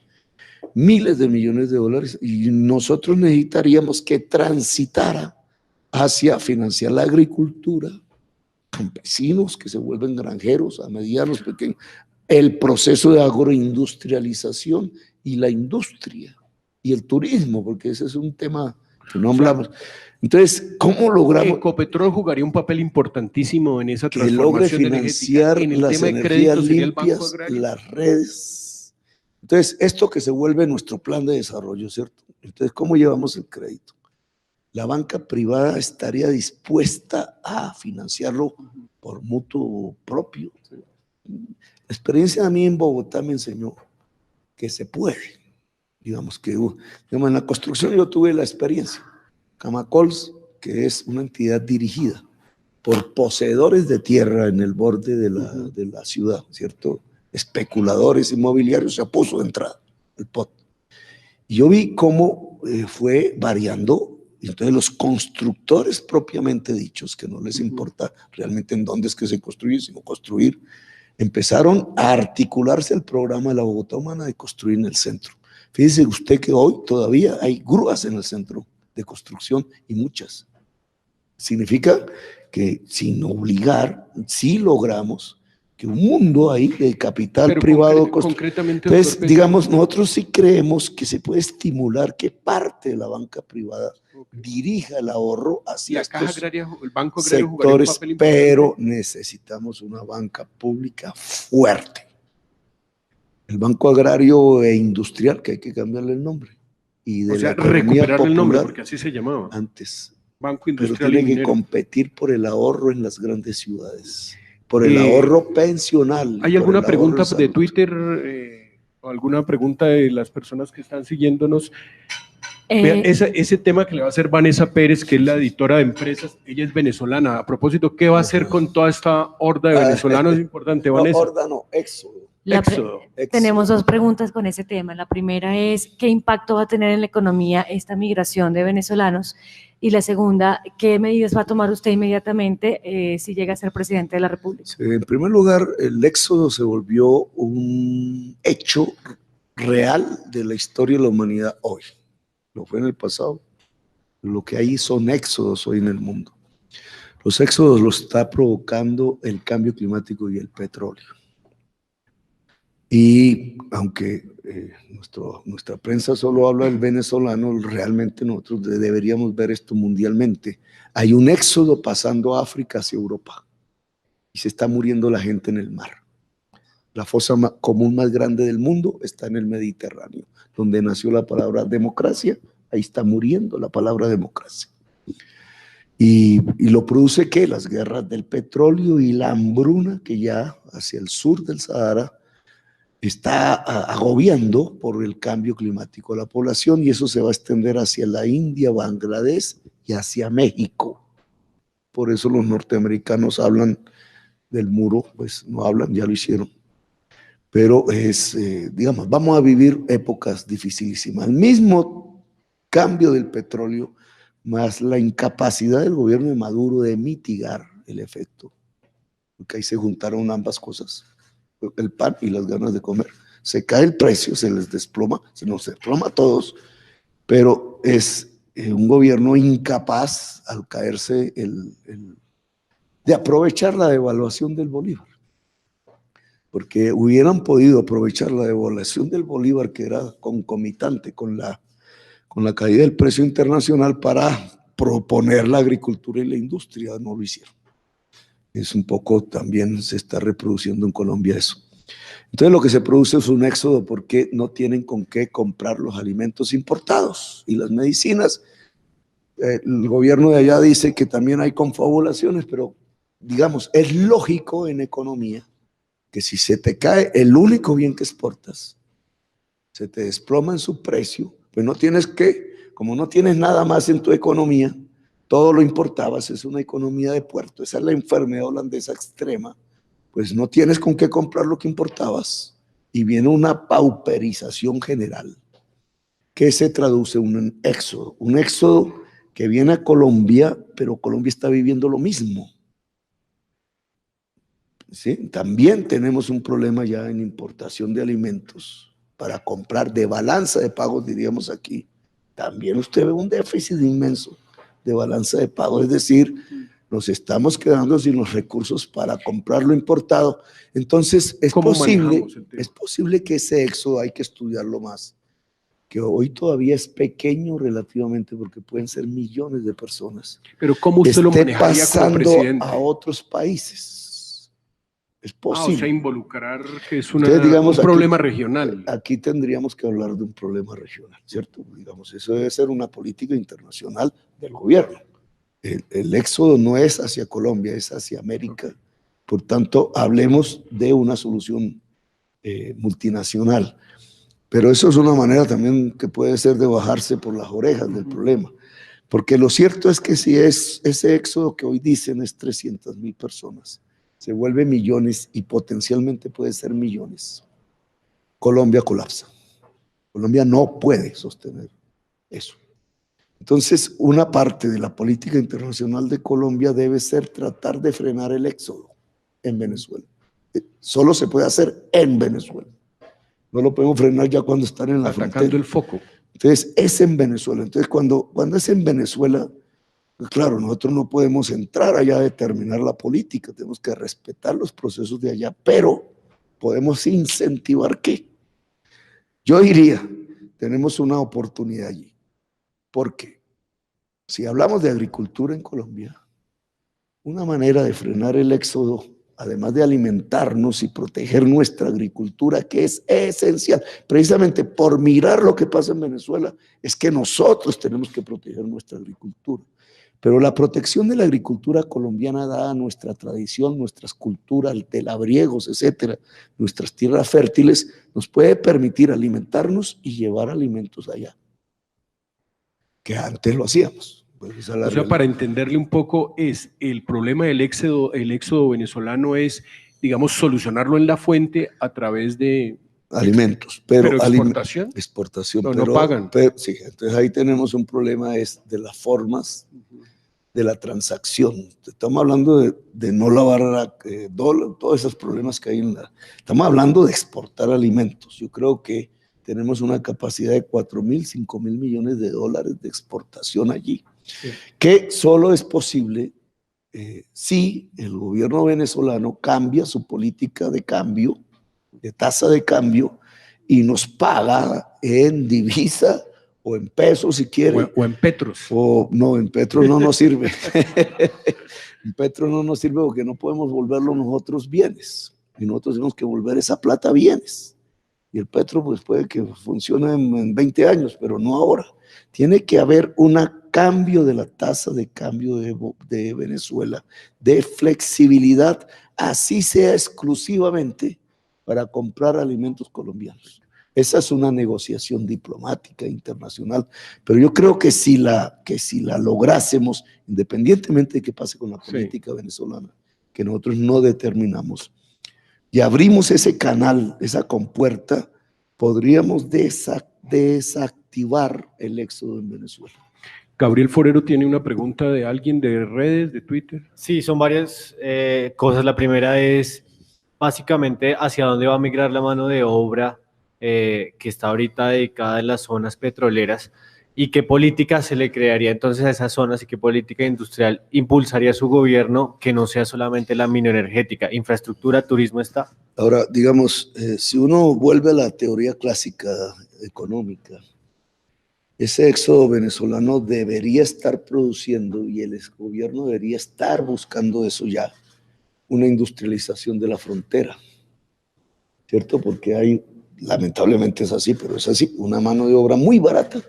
miles de millones de dólares, y nosotros necesitaríamos que transitara hacia financiar la agricultura, campesinos que se vuelven granjeros a medianos, pequeños, el proceso de agroindustrialización y la industria y el turismo, porque ese es un tema que no hablamos. Entonces, ¿cómo logramos? Ecopetrol jugaría un papel importantísimo en esa que logre transformación financiar energética. En el las tema de energías crédito sería el Banco limpias, Agrario. las redes. Entonces, esto que se vuelve nuestro plan de desarrollo, ¿cierto? Entonces, ¿cómo llevamos el crédito? La banca privada estaría dispuesta a financiarlo por mutuo propio. La experiencia a mí en Bogotá me enseñó que se puede. Digamos, en la construcción yo tuve la experiencia. Camacols, que es una entidad dirigida por poseedores de tierra en el borde de la ciudad, ¿cierto? Especuladores inmobiliarios, se puso de entrada el POT. Y yo vi cómo fue variando. Y entonces los constructores propiamente dichos, que no les importa realmente en dónde es que se construye, sino construir, empezaron a articularse el programa de la Bogotá Humana de construir en el centro. Fíjese usted que hoy todavía hay grúas en el centro de construcción y muchas. Significa que sin obligar, sí logramos que un mundo ahí de capital privado. Concretamente, entonces, digamos, nosotros sí creemos que se puede estimular que parte de la banca privada dirija el ahorro hacia la Caja Agraria, el Banco Agrario sectores, un papel pero necesitamos una banca pública fuerte. El Banco Agrario e Industrial, que hay que cambiarle el nombre. Y de la recuperar el nombre, porque así se llamaba. Antes. Banco Industrial. Pero tiene que competir por el ahorro en las grandes ciudades, por el ahorro pensional. ¿Hay alguna pregunta de Twitter o alguna pregunta de las personas que están siguiéndonos? Ese tema que le va a hacer Vanessa Pérez, que es la editora de empresas, ella es venezolana. A propósito, ¿qué va a hacer con toda esta horda de venezolanos? Es importante, Vanessa. No, horda no, éxodo. Tenemos dos preguntas con ese tema. La primera es, ¿qué impacto va a tener en la economía esta migración de venezolanos? Y la segunda, ¿qué medidas va a tomar usted inmediatamente si llega a ser presidente de la República? Sí, en primer lugar, el éxodo se volvió un hecho real de la historia de la humanidad hoy. Lo fue en el pasado. Lo que hay son éxodos hoy en el mundo. Los éxodos los está provocando el cambio climático y el petróleo. Y aunque nuestra prensa solo habla del venezolano, realmente nosotros deberíamos ver esto mundialmente. Hay un éxodo pasando a África hacia Europa y se está muriendo la gente en el mar. La fosa común más grande del mundo está en el Mediterráneo, donde nació la palabra democracia. Ahí está muriendo la palabra democracia. Y lo produce ¿qué? Las guerras del petróleo y la hambruna que ya hacia el sur del Sahara está agobiando por el cambio climático a la población, y eso se va a extender hacia la India, Bangladesh y hacia México. Por eso los norteamericanos hablan del muro, pues no hablan, ya lo hicieron. Pero digamos, vamos a vivir épocas dificilísimas. El mismo cambio del petróleo, más la incapacidad del gobierno de Maduro de mitigar el efecto, porque ahí se juntaron ambas cosas. El pan y las ganas de comer. Se cae el precio, se les desploma, se nos desploma a todos, pero es un gobierno incapaz al caerse de aprovechar la devaluación del bolívar. Porque hubieran podido aprovechar la devaluación del bolívar, que era concomitante con la caída del precio internacional, para proponer la agricultura y la industria. No lo hicieron. Es un poco, también se está reproduciendo en Colombia eso. Entonces lo que se produce es un éxodo porque no tienen con qué comprar los alimentos importados y las medicinas. El gobierno de allá dice que también hay confabulaciones, pero digamos, es lógico en economía que si se te cae el único bien que exportas, se te desploma en su precio, pues no tienes que, como no tienes nada más en tu economía, todo lo importabas, es una economía de puerto, esa es la enfermedad holandesa extrema, pues no tienes con qué comprar lo que importabas y viene una pauperización general que se traduce en un éxodo que viene a Colombia, pero Colombia está viviendo lo mismo. ¿Sí? También tenemos un problema ya en importación de alimentos para comprar, de balanza de pagos, diríamos aquí. También usted ve un déficit inmenso. de balanza de pago, es decir, nos estamos quedando sin los recursos para comprar lo importado. Entonces, es posible que ese éxodo hay que estudiarlo más, que hoy todavía es pequeño relativamente, porque pueden ser millones de personas. Pero ¿cómo usted lo manejaría como presidente? A otros países. Es posible. O sea, involucrar que es un problema regional. Aquí tendríamos que hablar de un problema regional, ¿cierto? Digamos, eso debe ser una política internacional del gobierno. El éxodo no es hacia Colombia, es hacia América. Por tanto, hablemos de una solución multinacional. Pero eso es una manera también que puede ser de bajarse por las orejas del problema. Porque lo cierto es que si es ese éxodo que hoy dicen es 300.000 personas, se vuelve millones y potencialmente puede ser millones, Colombia colapsa. Colombia no puede sostener eso. Entonces, una parte de la política internacional de Colombia debe ser tratar de frenar el éxodo en Venezuela. Solo se puede hacer en Venezuela. No lo podemos frenar ya cuando están en la frontera. Atacando el foco. Entonces, es en Venezuela. Entonces, cuando es en Venezuela, pues claro, nosotros no podemos entrar allá a determinar la política, tenemos que respetar los procesos de allá, pero podemos incentivar ¿qué? Yo diría, tenemos una oportunidad allí. Porque si hablamos de agricultura en Colombia, una manera de frenar el éxodo, además de alimentarnos y proteger nuestra agricultura, que es esencial, precisamente por mirar lo que pasa en Venezuela, es que nosotros tenemos que proteger nuestra agricultura. Pero la protección de la agricultura colombiana, dada nuestra tradición, nuestras culturas de labriegos, etcétera, nuestras tierras fértiles, nos puede permitir alimentarnos y llevar alimentos allá, que antes lo hacíamos. Pues o sea, para entenderle un poco, es el problema del éxodo venezolano es, digamos, solucionarlo en la fuente a través de alimentos, pero exportación. Exportación, no, pero no pagan. Sí, entonces ahí tenemos un problema es de las formas de la transacción. Estamos hablando de no lavar dólar, todos esos problemas que hay estamos hablando de exportar alimentos. Yo creo que tenemos una capacidad de 4.000, 5.000 millones de dólares de exportación allí, sí, que solo es posible si el gobierno venezolano cambia su política de cambio, de tasa de cambio, y nos paga en divisa o en pesos si quiere. O en petros. No, en petros no nos sirve. En petros no nos sirve porque no podemos volverlo nosotros bienes. Y nosotros tenemos que volver esa plata bienes. Y el petro pues puede que funcione en 20 años, pero no ahora. Tiene que haber un cambio de la tasa de cambio de Venezuela, de flexibilidad, así sea exclusivamente para comprar alimentos colombianos. Esa es una negociación diplomática internacional, pero yo creo que si la lográsemos, independientemente de qué pase con la política venezolana, que nosotros no determinamos, y abrimos ese canal, esa compuerta, podríamos desactivar el éxodo en Venezuela. Gabriel Forero tiene una pregunta de alguien de redes, de Twitter. Sí, son varias cosas. La primera es básicamente hacia dónde va a migrar la mano de obra que está ahorita dedicada en las zonas petroleras y qué política se le crearía entonces a esas zonas y qué política industrial impulsaría su gobierno que no sea solamente la minoenergética. Infraestructura, turismo está. Ahora, digamos, si uno vuelve a la teoría clásica económica, ese éxodo venezolano debería estar produciendo y el gobierno debería estar buscando eso ya, una industrialización de la frontera, ¿cierto? Porque hay, lamentablemente es así, pero es así, una mano de obra muy barata,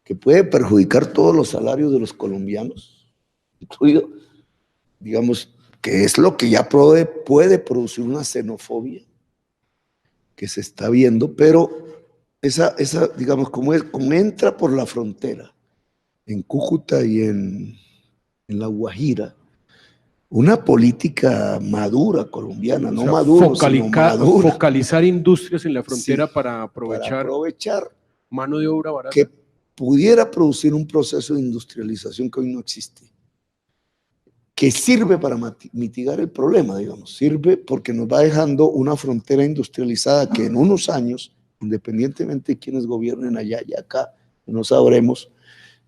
que puede perjudicar todos los salarios de los colombianos, incluido, digamos, que es lo que ya puede producir una xenofobia que se está viendo, pero esa digamos, como entra por la frontera, en Cúcuta y en La Guajira, una política madura colombiana, no madura, sino madura. Focalizar industrias en la frontera, sí, para aprovechar mano de obra barata que pudiera producir un proceso de industrialización que hoy no existe, que sirve para mitigar el problema, digamos, sirve porque nos va dejando una frontera industrializada que en unos años, independientemente de quienes gobiernen allá y acá, no sabremos,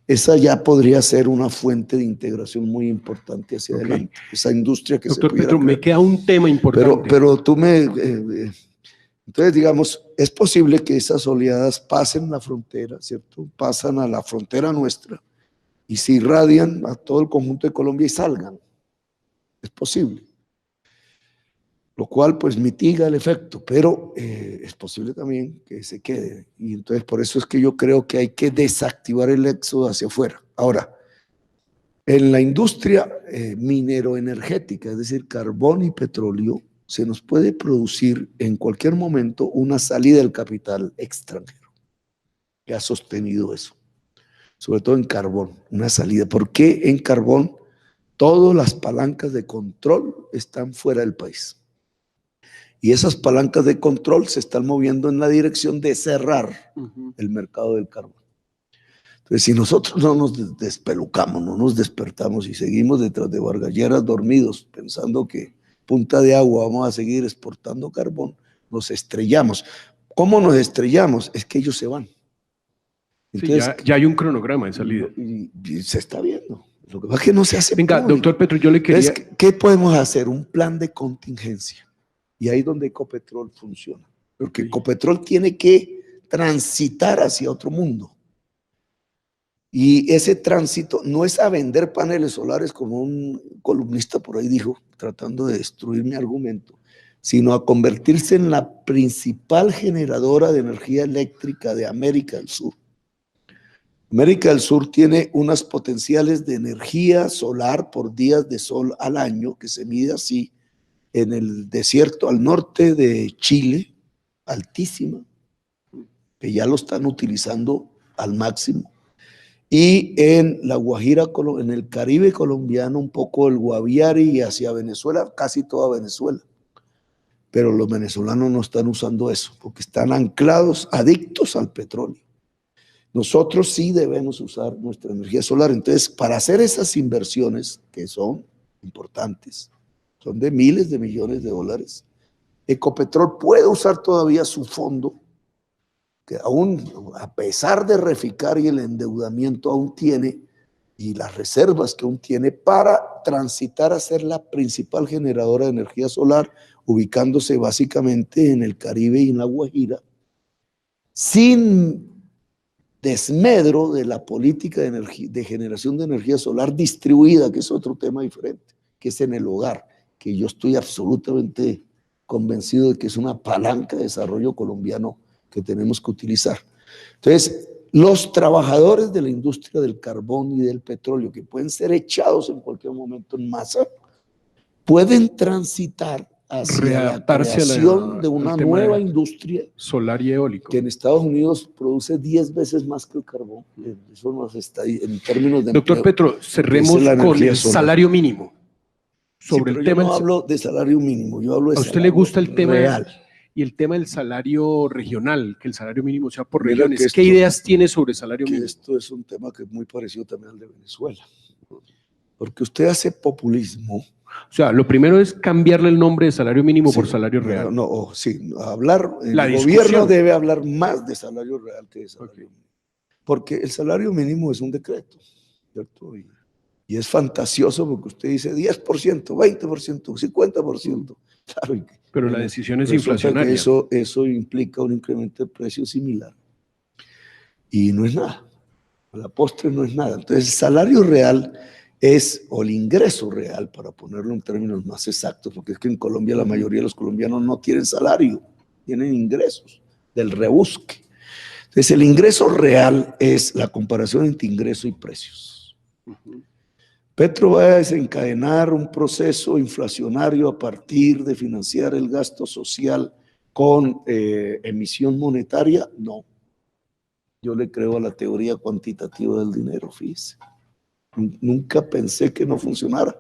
esa ya podría ser una fuente de integración muy importante hacia adelante, esa industria que Doctor se pudiera Petro, me crear. queda un tema importante. Pero tú entonces, digamos, es posible que esas oleadas pasen la frontera, ¿cierto? Pasan a la frontera nuestra y se irradian a todo el conjunto de Colombia y salgan. Es posible. Lo cual pues mitiga el efecto, pero es posible también que se quede. Y entonces por eso es que yo creo que hay que desactivar el éxodo hacia afuera. Ahora, en la industria mineroenergética, es decir, carbón y petróleo, se nos puede producir en cualquier momento una salida del capital extranjero, que ha sostenido eso, sobre todo en carbón, una salida. ¿Por qué en carbón todas las palancas de control están fuera del país? Y esas palancas de control se están moviendo en la dirección de cerrar el mercado del carbón. Entonces, si nosotros no nos despelucamos, no nos despertamos y seguimos detrás de Vargas Lleras dormidos, pensando que punta de agua vamos a seguir exportando carbón, nos estrellamos. ¿Cómo nos estrellamos? Es que ellos se van. Entonces, sí, ya hay un cronograma de salida. Y se está viendo. Lo que pasa es que no se hace. Venga, público. Doctor Petro, yo le quería... Entonces, ¿qué podemos hacer? Un plan de contingencia. Y ahí es donde Ecopetrol funciona. Porque Ecopetrol tiene que transitar hacia otro mundo. Y ese tránsito no es a vender paneles solares, como un columnista por ahí dijo, tratando de destruir mi argumento, sino a convertirse en la principal generadora de energía eléctrica de América del Sur. América del Sur tiene unas potenciales de energía solar por días de sol al año, que se mide así, en el desierto al norte de Chile, altísima, que ya lo están utilizando al máximo. Y en la Guajira, en el Caribe colombiano, un poco el Guaviare y hacia Venezuela, casi toda Venezuela. Pero los venezolanos no están usando eso, porque están anclados, adictos al petróleo. Nosotros sí debemos usar nuestra energía solar. Entonces, para hacer esas inversiones, que son importantes, son de miles de millones de dólares, Ecopetrol puede usar todavía su fondo, que aún, a pesar de Reficar y el endeudamiento aún tiene, y las reservas que aún tiene, para transitar a ser la principal generadora de energía solar, ubicándose básicamente en el Caribe y en la Guajira, sin desmedro de la política de generación de energía solar distribuida, que es otro tema diferente, que es en el hogar, que yo estoy absolutamente convencido de que es una palanca de desarrollo colombiano que tenemos que utilizar. Entonces, los trabajadores de la industria del carbón y del petróleo, que pueden ser echados en cualquier momento en masa, pueden transitar hacia la creación de una nueva industria solar y eólico, que en Estados Unidos produce 10 veces más que el carbón. Eso nos está ahí en términos de Doctor empleo, Petro, cerremos con el salario mínimo. Sobre el tema, yo no hablo de salario mínimo, yo hablo de ¿a usted le gusta el tema real? Y el tema del salario regional, que el salario mínimo sea por regiones. ¿Qué ideas tiene sobre salario mínimo? Esto es un tema que es muy parecido también al de Venezuela. Porque usted hace populismo. O sea, lo primero es cambiarle el nombre de salario mínimo por salario real. El gobierno debe hablar más de salario real que de salario mínimo. Porque el salario mínimo es un decreto, ¿cierto? Y es fantasioso porque usted dice 10%, 20%, 50%. Claro, pero la decisión es inflacionaria. Eso implica un incremento de precio similar. Y no es nada. A la postre no es nada. Entonces, el salario real es, o el ingreso real, para ponerlo en términos más exactos, porque es que en Colombia la mayoría de los colombianos no tienen salario, tienen ingresos del rebusque. Entonces, el ingreso real es la comparación entre ingreso y precios. Petro va a desencadenar un proceso inflacionario a partir de financiar el gasto social con emisión monetaria. No. Yo le creo a la teoría cuantitativa del dinero, fíjese. Nunca pensé que no funcionara.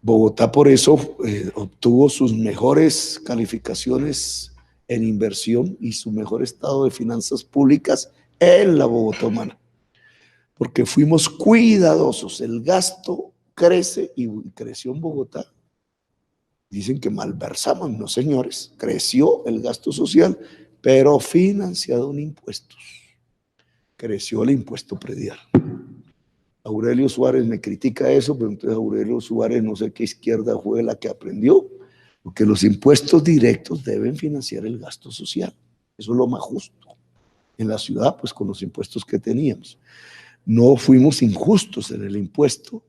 Bogotá por eso obtuvo sus mejores calificaciones en inversión y su mejor estado de finanzas públicas en la Bogotá humana. Porque fuimos cuidadosos, el gasto crece y creció en Bogotá. Dicen que malversamos, no señores, creció el gasto social, pero financiado en impuestos. creció el impuesto predial. Aurelio Suárez me critica eso, pero entonces Aurelio Suárez no sé qué izquierda fue la que aprendió, porque los impuestos directos deben financiar el gasto social. Eso es lo más justo. En la ciudad, pues con los impuestos que teníamos. No fuimos injustos en el impuesto.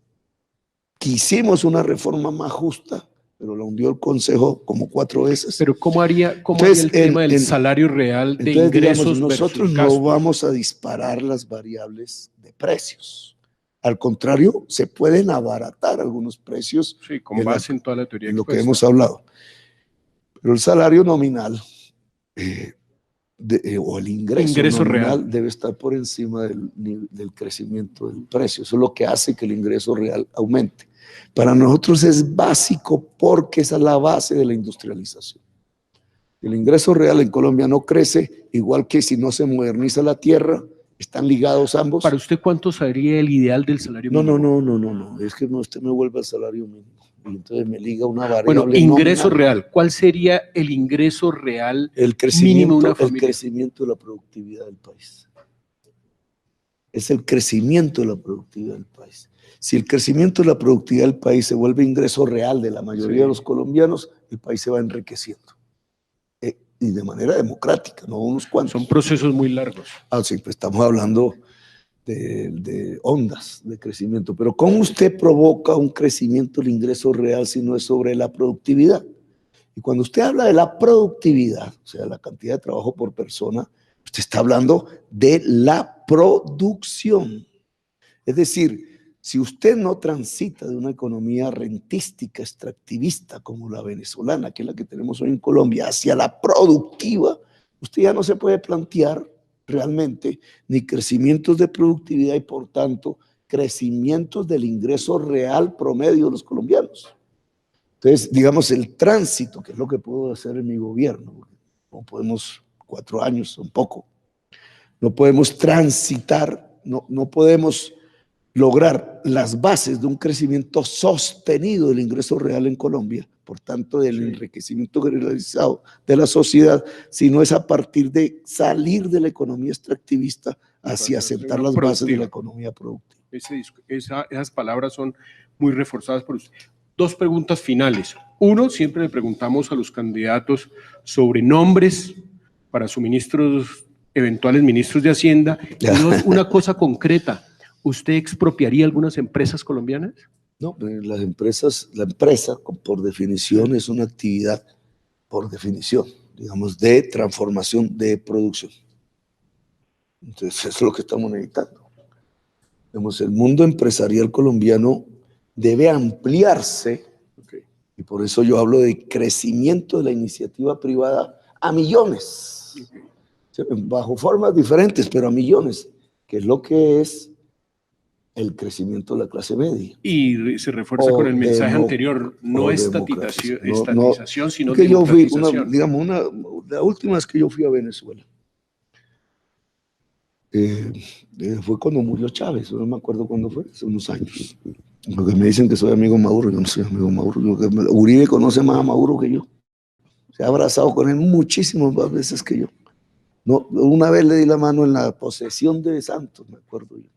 Quisimos una reforma más justa, pero la hundió el Consejo como 4 veces. Pero ¿cómo haría el tema del salario real de ingresos? Digamos, nosotros no vamos a disparar las variables de precios. Al contrario, se pueden abaratar algunos precios. Sí, con base en toda la teoría en lo que hemos hablado. Pero el salario nominal o el ingreso nominal real debe estar por encima del crecimiento del precio. Eso es lo que hace que el ingreso real aumente. Para nosotros es básico porque esa es la base de la industrialización. El ingreso real en Colombia no crece, igual que si no se moderniza la tierra, están ligados ambos. ¿Para usted cuánto sería el ideal del salario mínimo? No, es que usted me vuelve al salario mínimo. Y entonces me liga una variable. Bueno, ingreso real. ¿Cuál sería el ingreso real mínimo de una familia? El crecimiento de la productividad del país. Es el crecimiento de la productividad del país. Si el crecimiento de la productividad del país se vuelve ingreso real de la mayoría de los colombianos, el país se va enriqueciendo. Y de manera democrática, no unos cuantos. Son procesos muy largos. Sí, pues estamos hablando de ondas de crecimiento. Pero ¿cómo usted provoca un crecimiento del ingreso real si no es sobre la productividad? Y cuando usted habla de la productividad, o sea, la cantidad de trabajo por persona, usted está hablando de la producción. Es decir, si usted no transita de una economía rentística, extractivista como la venezolana, que es la que tenemos hoy en Colombia, hacia la productiva, usted ya no se puede plantear realmente ni crecimientos de productividad y por tanto crecimientos del ingreso real promedio de los colombianos. Entonces, digamos, el tránsito, que es lo que puedo hacer en mi gobierno, no podemos, 4 años, son poco, no podemos transitar, no podemos lograr las bases de un crecimiento sostenido del ingreso real en Colombia, por tanto del enriquecimiento generalizado de la sociedad, sino es a partir de salir de la economía extractivista hacia sentar las bases de la economía productiva. Esas palabras son muy reforzadas por usted. 2 preguntas finales. Uno, siempre le preguntamos a los candidatos sobre nombres para sus ministros, eventuales ministros de Hacienda. Y 2, una cosa concreta. ¿Usted expropiaría algunas empresas colombianas? No, la empresa por definición es una actividad, por definición, digamos, de transformación de producción. Entonces, eso es lo que estamos necesitando. Digamos, el mundo empresarial colombiano debe ampliarse, y por eso yo hablo de crecimiento de la iniciativa privada a millones, bajo formas diferentes, pero a millones, que es lo que es el crecimiento de la clase media. Y se refuerza con el mensaje anterior, no estatización, sino democratización. La última vez que yo fui a Venezuela, fue cuando murió Chávez, no me acuerdo cuándo fue, hace unos años. Porque me dicen que soy amigo de Maduro, yo no soy amigo de Maduro. Uribe conoce más a Maduro que yo. Se ha abrazado con él muchísimas más veces que yo. No, una vez le di la mano en la posesión de Santos, me acuerdo yo.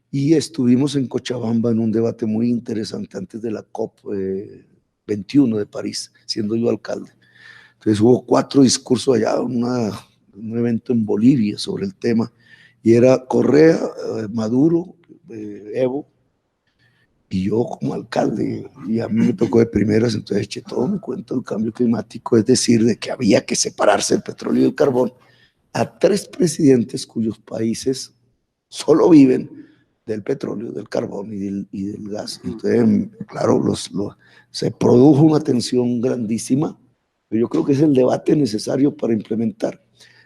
Y estuvimos en Cochabamba en un debate muy interesante antes de la COP21 de París, siendo yo alcalde. Entonces hubo 4 discursos allá, un evento en Bolivia sobre el tema, y era Correa, Maduro, Evo, y yo como alcalde, y a mí me tocó de primeras, entonces eché todo mi cuento del cambio climático, es decir, de que había que separarse del petróleo y del carbón, a 3 presidentes cuyos países solo viven del petróleo, del carbón y del gas. Entonces, claro, se produjo una tensión grandísima, pero yo creo que es el debate necesario para implementar.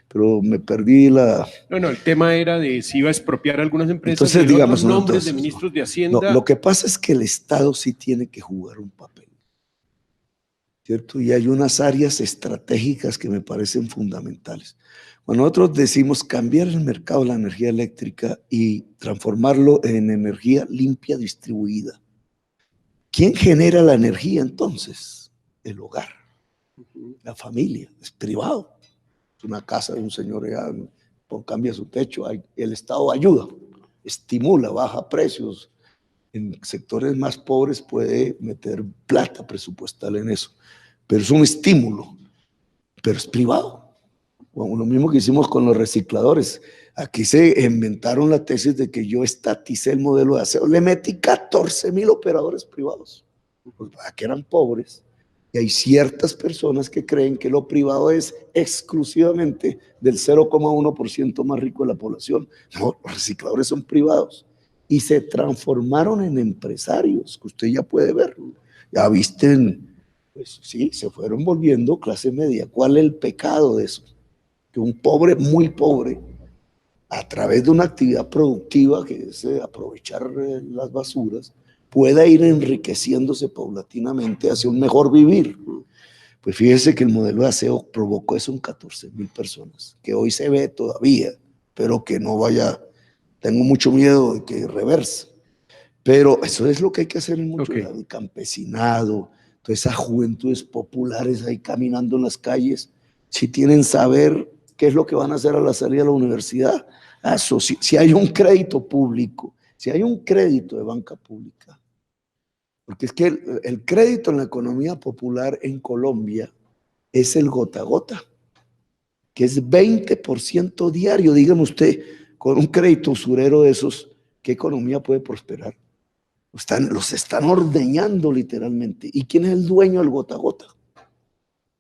Pero me perdí la... No, el tema era de si iba a expropiar algunas empresas. Entonces, digamos, nombres de ministros de Hacienda. No, lo que pasa es que el Estado sí tiene que jugar un papel, ¿cierto? Y hay unas áreas estratégicas que me parecen fundamentales. Cuando nosotros decimos cambiar el mercado de la energía eléctrica y transformarlo en energía limpia distribuida, ¿quién genera la energía entonces? El hogar, la familia, es privado. Es una casa de un señor allá, cambia su techo, el Estado ayuda, estimula, baja precios. En sectores más pobres puede meter plata presupuestal en eso, pero es un estímulo, pero es privado. Bueno, lo mismo que hicimos con los recicladores. Aquí se inventaron la tesis de que yo estaticé el modelo de aseo. Le metí 14,000 operadores privados, porque eran pobres. Y hay ciertas personas que creen que lo privado es exclusivamente del 0,1% más rico de la población. No, los recicladores son privados. Y se transformaron en empresarios, que usted ya puede ver. Ya visten, pues sí, se fueron volviendo clase media. ¿Cuál es el pecado de eso? Que un pobre, muy pobre, a través de una actividad productiva, que es aprovechar las basuras, pueda ir enriqueciéndose paulatinamente hacia un mejor vivir. Pues fíjese que el modelo de aseo provocó eso en 14,000 personas, que hoy se ve todavía, pero que no vaya, tengo mucho miedo de que reverse. Pero eso es lo que hay que hacer en muchos lados, el campesinado, todas esas juventudes populares ahí caminando en las calles, si tienen saber qué es lo que van a hacer a la salida de la universidad. Eso, si hay un crédito público, si hay un crédito de banca pública, porque es que el crédito en la economía popular en Colombia es el gota a gota, que es 20% diario. Dígame usted, con un crédito usurero de esos, ¿qué economía puede prosperar? Los están ordeñando literalmente. ¿Y quién es el dueño del gota a gota?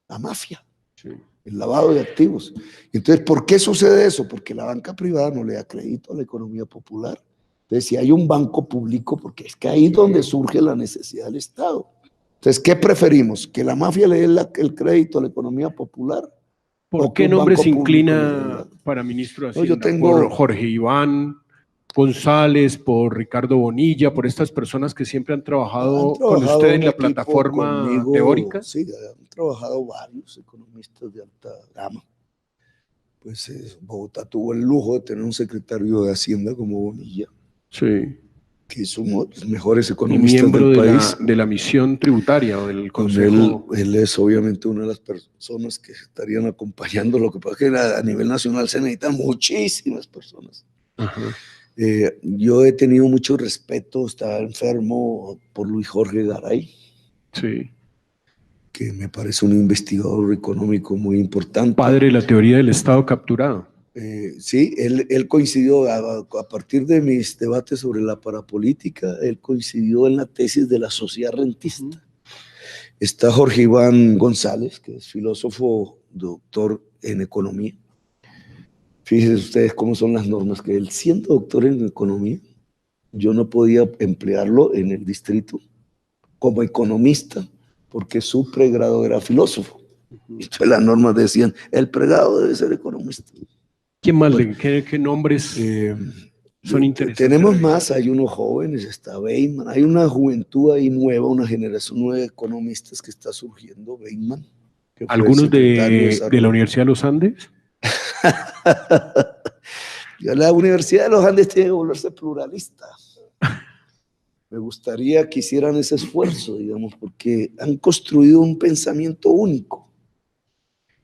La mafia. Sí. El lavado de activos. Entonces, ¿por qué sucede eso? Porque la banca privada no le da crédito a la economía popular. Entonces, si hay un banco público, porque es que ahí es donde surge la necesidad del Estado. Entonces, ¿qué preferimos? ¿Que la mafia le dé el crédito a la economía popular? ¿Por qué nombre se inclina para ministro de Hacienda? No, yo tengo, ¿por Jorge Iván González, por Ricardo Bonilla, por estas personas que siempre han trabajado con usted en la plataforma conmigo, teórica? Sí, han trabajado varios economistas de alta gama. Pues Bogotá tuvo el lujo de tener un secretario de Hacienda como Bonilla. Sí. Que es uno de los mejores economistas del país. De la misión tributaria o del Consejo. Él es obviamente una de las personas que estarían acompañando. Lo que pasa es que a nivel nacional se necesitan muchísimas personas. Ajá. Yo he tenido mucho respeto, estaba enfermo por Luis Jorge Garay, sí, que me parece un investigador económico muy importante. Padre de la teoría del Estado capturado. Sí, él coincidió a partir de mis debates sobre la parapolítica, él coincidió en la tesis de la sociedad rentista. Está Jorge Iván González, que es filósofo, doctor en economía. Fíjense ustedes cómo son las normas, que él siendo doctor en economía, yo no podía emplearlo en el distrito como economista, porque su pregrado era filósofo. Entonces las normas decían, el pregrado debe ser economista. ¿Quién más? Bueno, ¿qué nombres son interesantes? Tenemos más, hay unos jóvenes, está Bateman, hay una juventud ahí nueva, una generación nueva de economistas que está surgiendo, Bateman. ¿Algunos de la Universidad de los Andes? La Universidad de los Andes tiene que volverse pluralista. Me gustaría que hicieran ese esfuerzo, digamos, porque han construido un pensamiento único,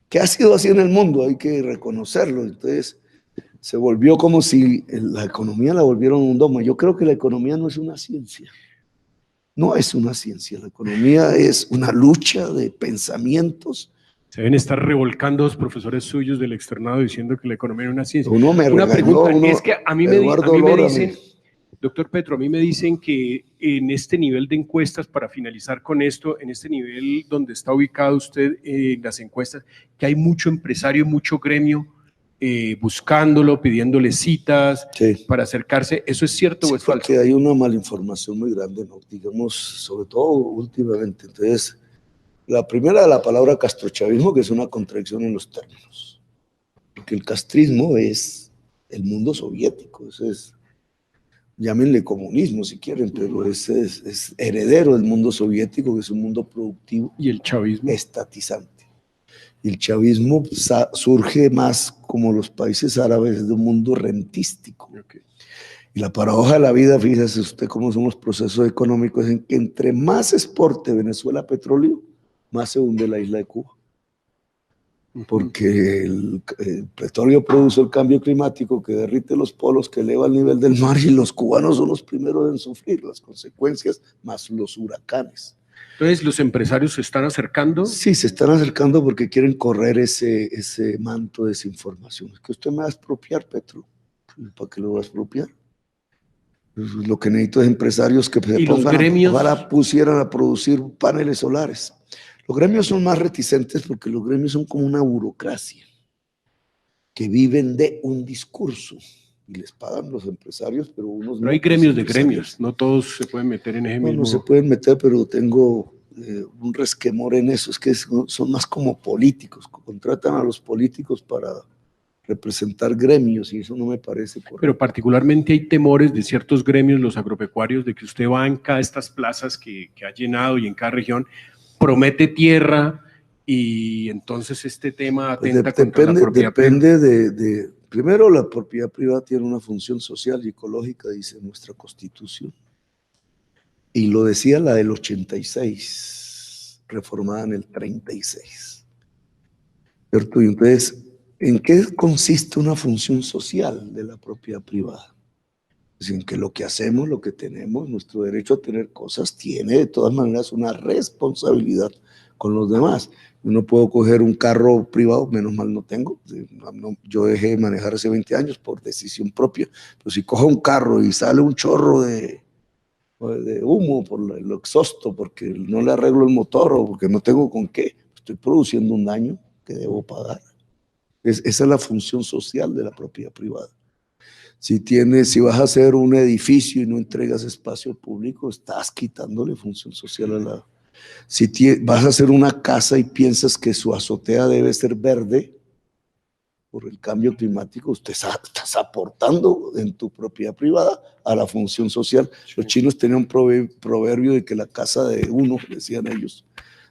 que ha sido así en el mundo, hay que reconocerlo. Entonces, se volvió como si la economía la volvieron un dogma. Yo creo que la economía no es una ciencia. No es una ciencia, la economía es una lucha de pensamientos. Se deben estar revolcando los profesores suyos del externado diciendo que la economía es una ciencia. Una pregunta, es que a mí me dicen, doctor Petro, a mí me dicen que en este nivel de encuestas, para finalizar con esto, en este nivel donde está ubicado usted en las encuestas, que hay mucho empresario, mucho gremio buscándolo, pidiéndole citas para acercarse. ¿Eso es cierto o es falso? Porque hay una malinformación muy grande, ¿no? Digamos, sobre todo últimamente. Entonces, la primera, la palabra castrochavismo, que es una contradicción en los términos. Porque el castrismo es el mundo soviético, eso es, llámenle comunismo si quieren, pero es heredero del mundo soviético, que es un mundo productivo. ¿Y el chavismo? Estatizante. Y el chavismo surge más como los países árabes de un mundo rentístico. Okay. Y la paradoja de la vida, fíjese usted cómo son los procesos económicos, en que entre más exporte Venezuela petróleo, más se hunde la isla de Cuba. porque el petróleo produce el cambio climático que derrite los polos, que eleva el nivel del mar, y los cubanos son los primeros en sufrir las consecuencias, más los huracanes. Entonces, ¿los empresarios se están acercando? Sí, se están acercando porque quieren correr ese manto de desinformación. Es que usted me va a expropiar, Petro. ¿Para qué lo va a expropiar? Lo que necesito es empresarios que se pusieran a producir paneles solares. Los gremios son más reticentes porque los gremios son como una burocracia que viven de un discurso y les pagan los empresarios, pero unos no. Hay gremios de gremios, no todos se pueden meter en ese mismo. No se pueden meter, pero tengo un resquemor en eso. Es que son más como políticos, contratan a los políticos para representar gremios y eso no me parece correcto. Pero particularmente hay temores de ciertos gremios, los agropecuarios, de que usted va en cada estas plazas que ha llenado y en cada región promete tierra y entonces este tema atenta contra la propiedad privada. Primero, la propiedad privada tiene una función social y ecológica, dice nuestra Constitución. Y lo decía la del 86, reformada en el 36. ¿Cierto? Y entonces, ¿en qué consiste una función social de la propiedad privada? Es en que lo que hacemos, lo que tenemos, nuestro derecho a tener cosas, tiene de todas maneras una responsabilidad con los demás. Yo no puedo coger un carro privado, menos mal no tengo. Yo dejé de manejar hace 20 años por decisión propia. Pero si cojo un carro y sale un chorro de humo por el exhausto, porque no le arreglo el motor o porque no tengo con qué, estoy produciendo un daño que debo pagar. Esa es la función social de la propiedad privada. Si vas a hacer un edificio y no entregas espacio público, estás quitándole función social a la... Si vas a hacer una casa y piensas que su azotea debe ser verde por el cambio climático, usted estás aportando en tu propiedad privada a la función social. Los chinos tenían un proverbio de que la casa de uno, decían ellos,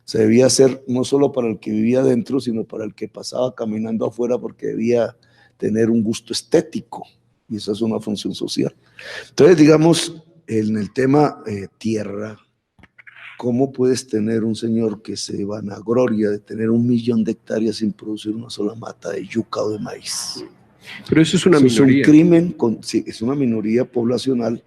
se debía hacer no solo para el que vivía adentro, sino para el que pasaba caminando afuera, porque debía tener un gusto estético. Y esa es una función social. Entonces, digamos, en el tema tierra, ¿cómo puedes tener un señor que se vanagloria de tener 1 millón de hectáreas sin producir una sola mata de yuca o de maíz? Pero eso es una minoría. Es un crimen, sí, es una minoría poblacional,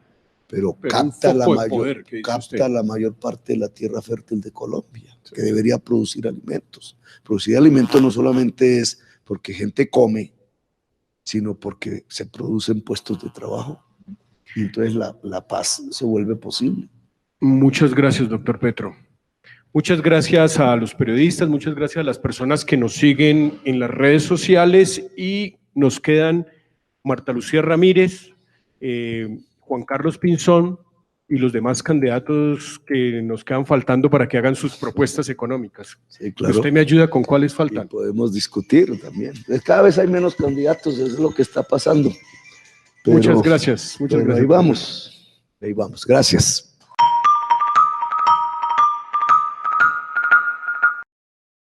pero capta la mayor parte de la tierra fértil de Colombia, sí, que debería producir alimentos. Producir alimentos no solamente es porque gente come, sino porque se producen puestos de trabajo. Y entonces la paz se vuelve posible. Muchas gracias, doctor Petro. Muchas gracias a los periodistas, muchas gracias a las personas que nos siguen en las redes sociales y nos quedan Marta Lucía Ramírez, Juan Carlos Pinzón y los demás candidatos que nos quedan faltando para que hagan sus propuestas económicas. Sí, claro. ¿Usted me ayuda con cuáles faltan? Y podemos discutir también. Cada vez hay menos candidatos, eso es lo que está pasando. Muchas gracias. Muchas gracias. Ahí vamos. Gracias.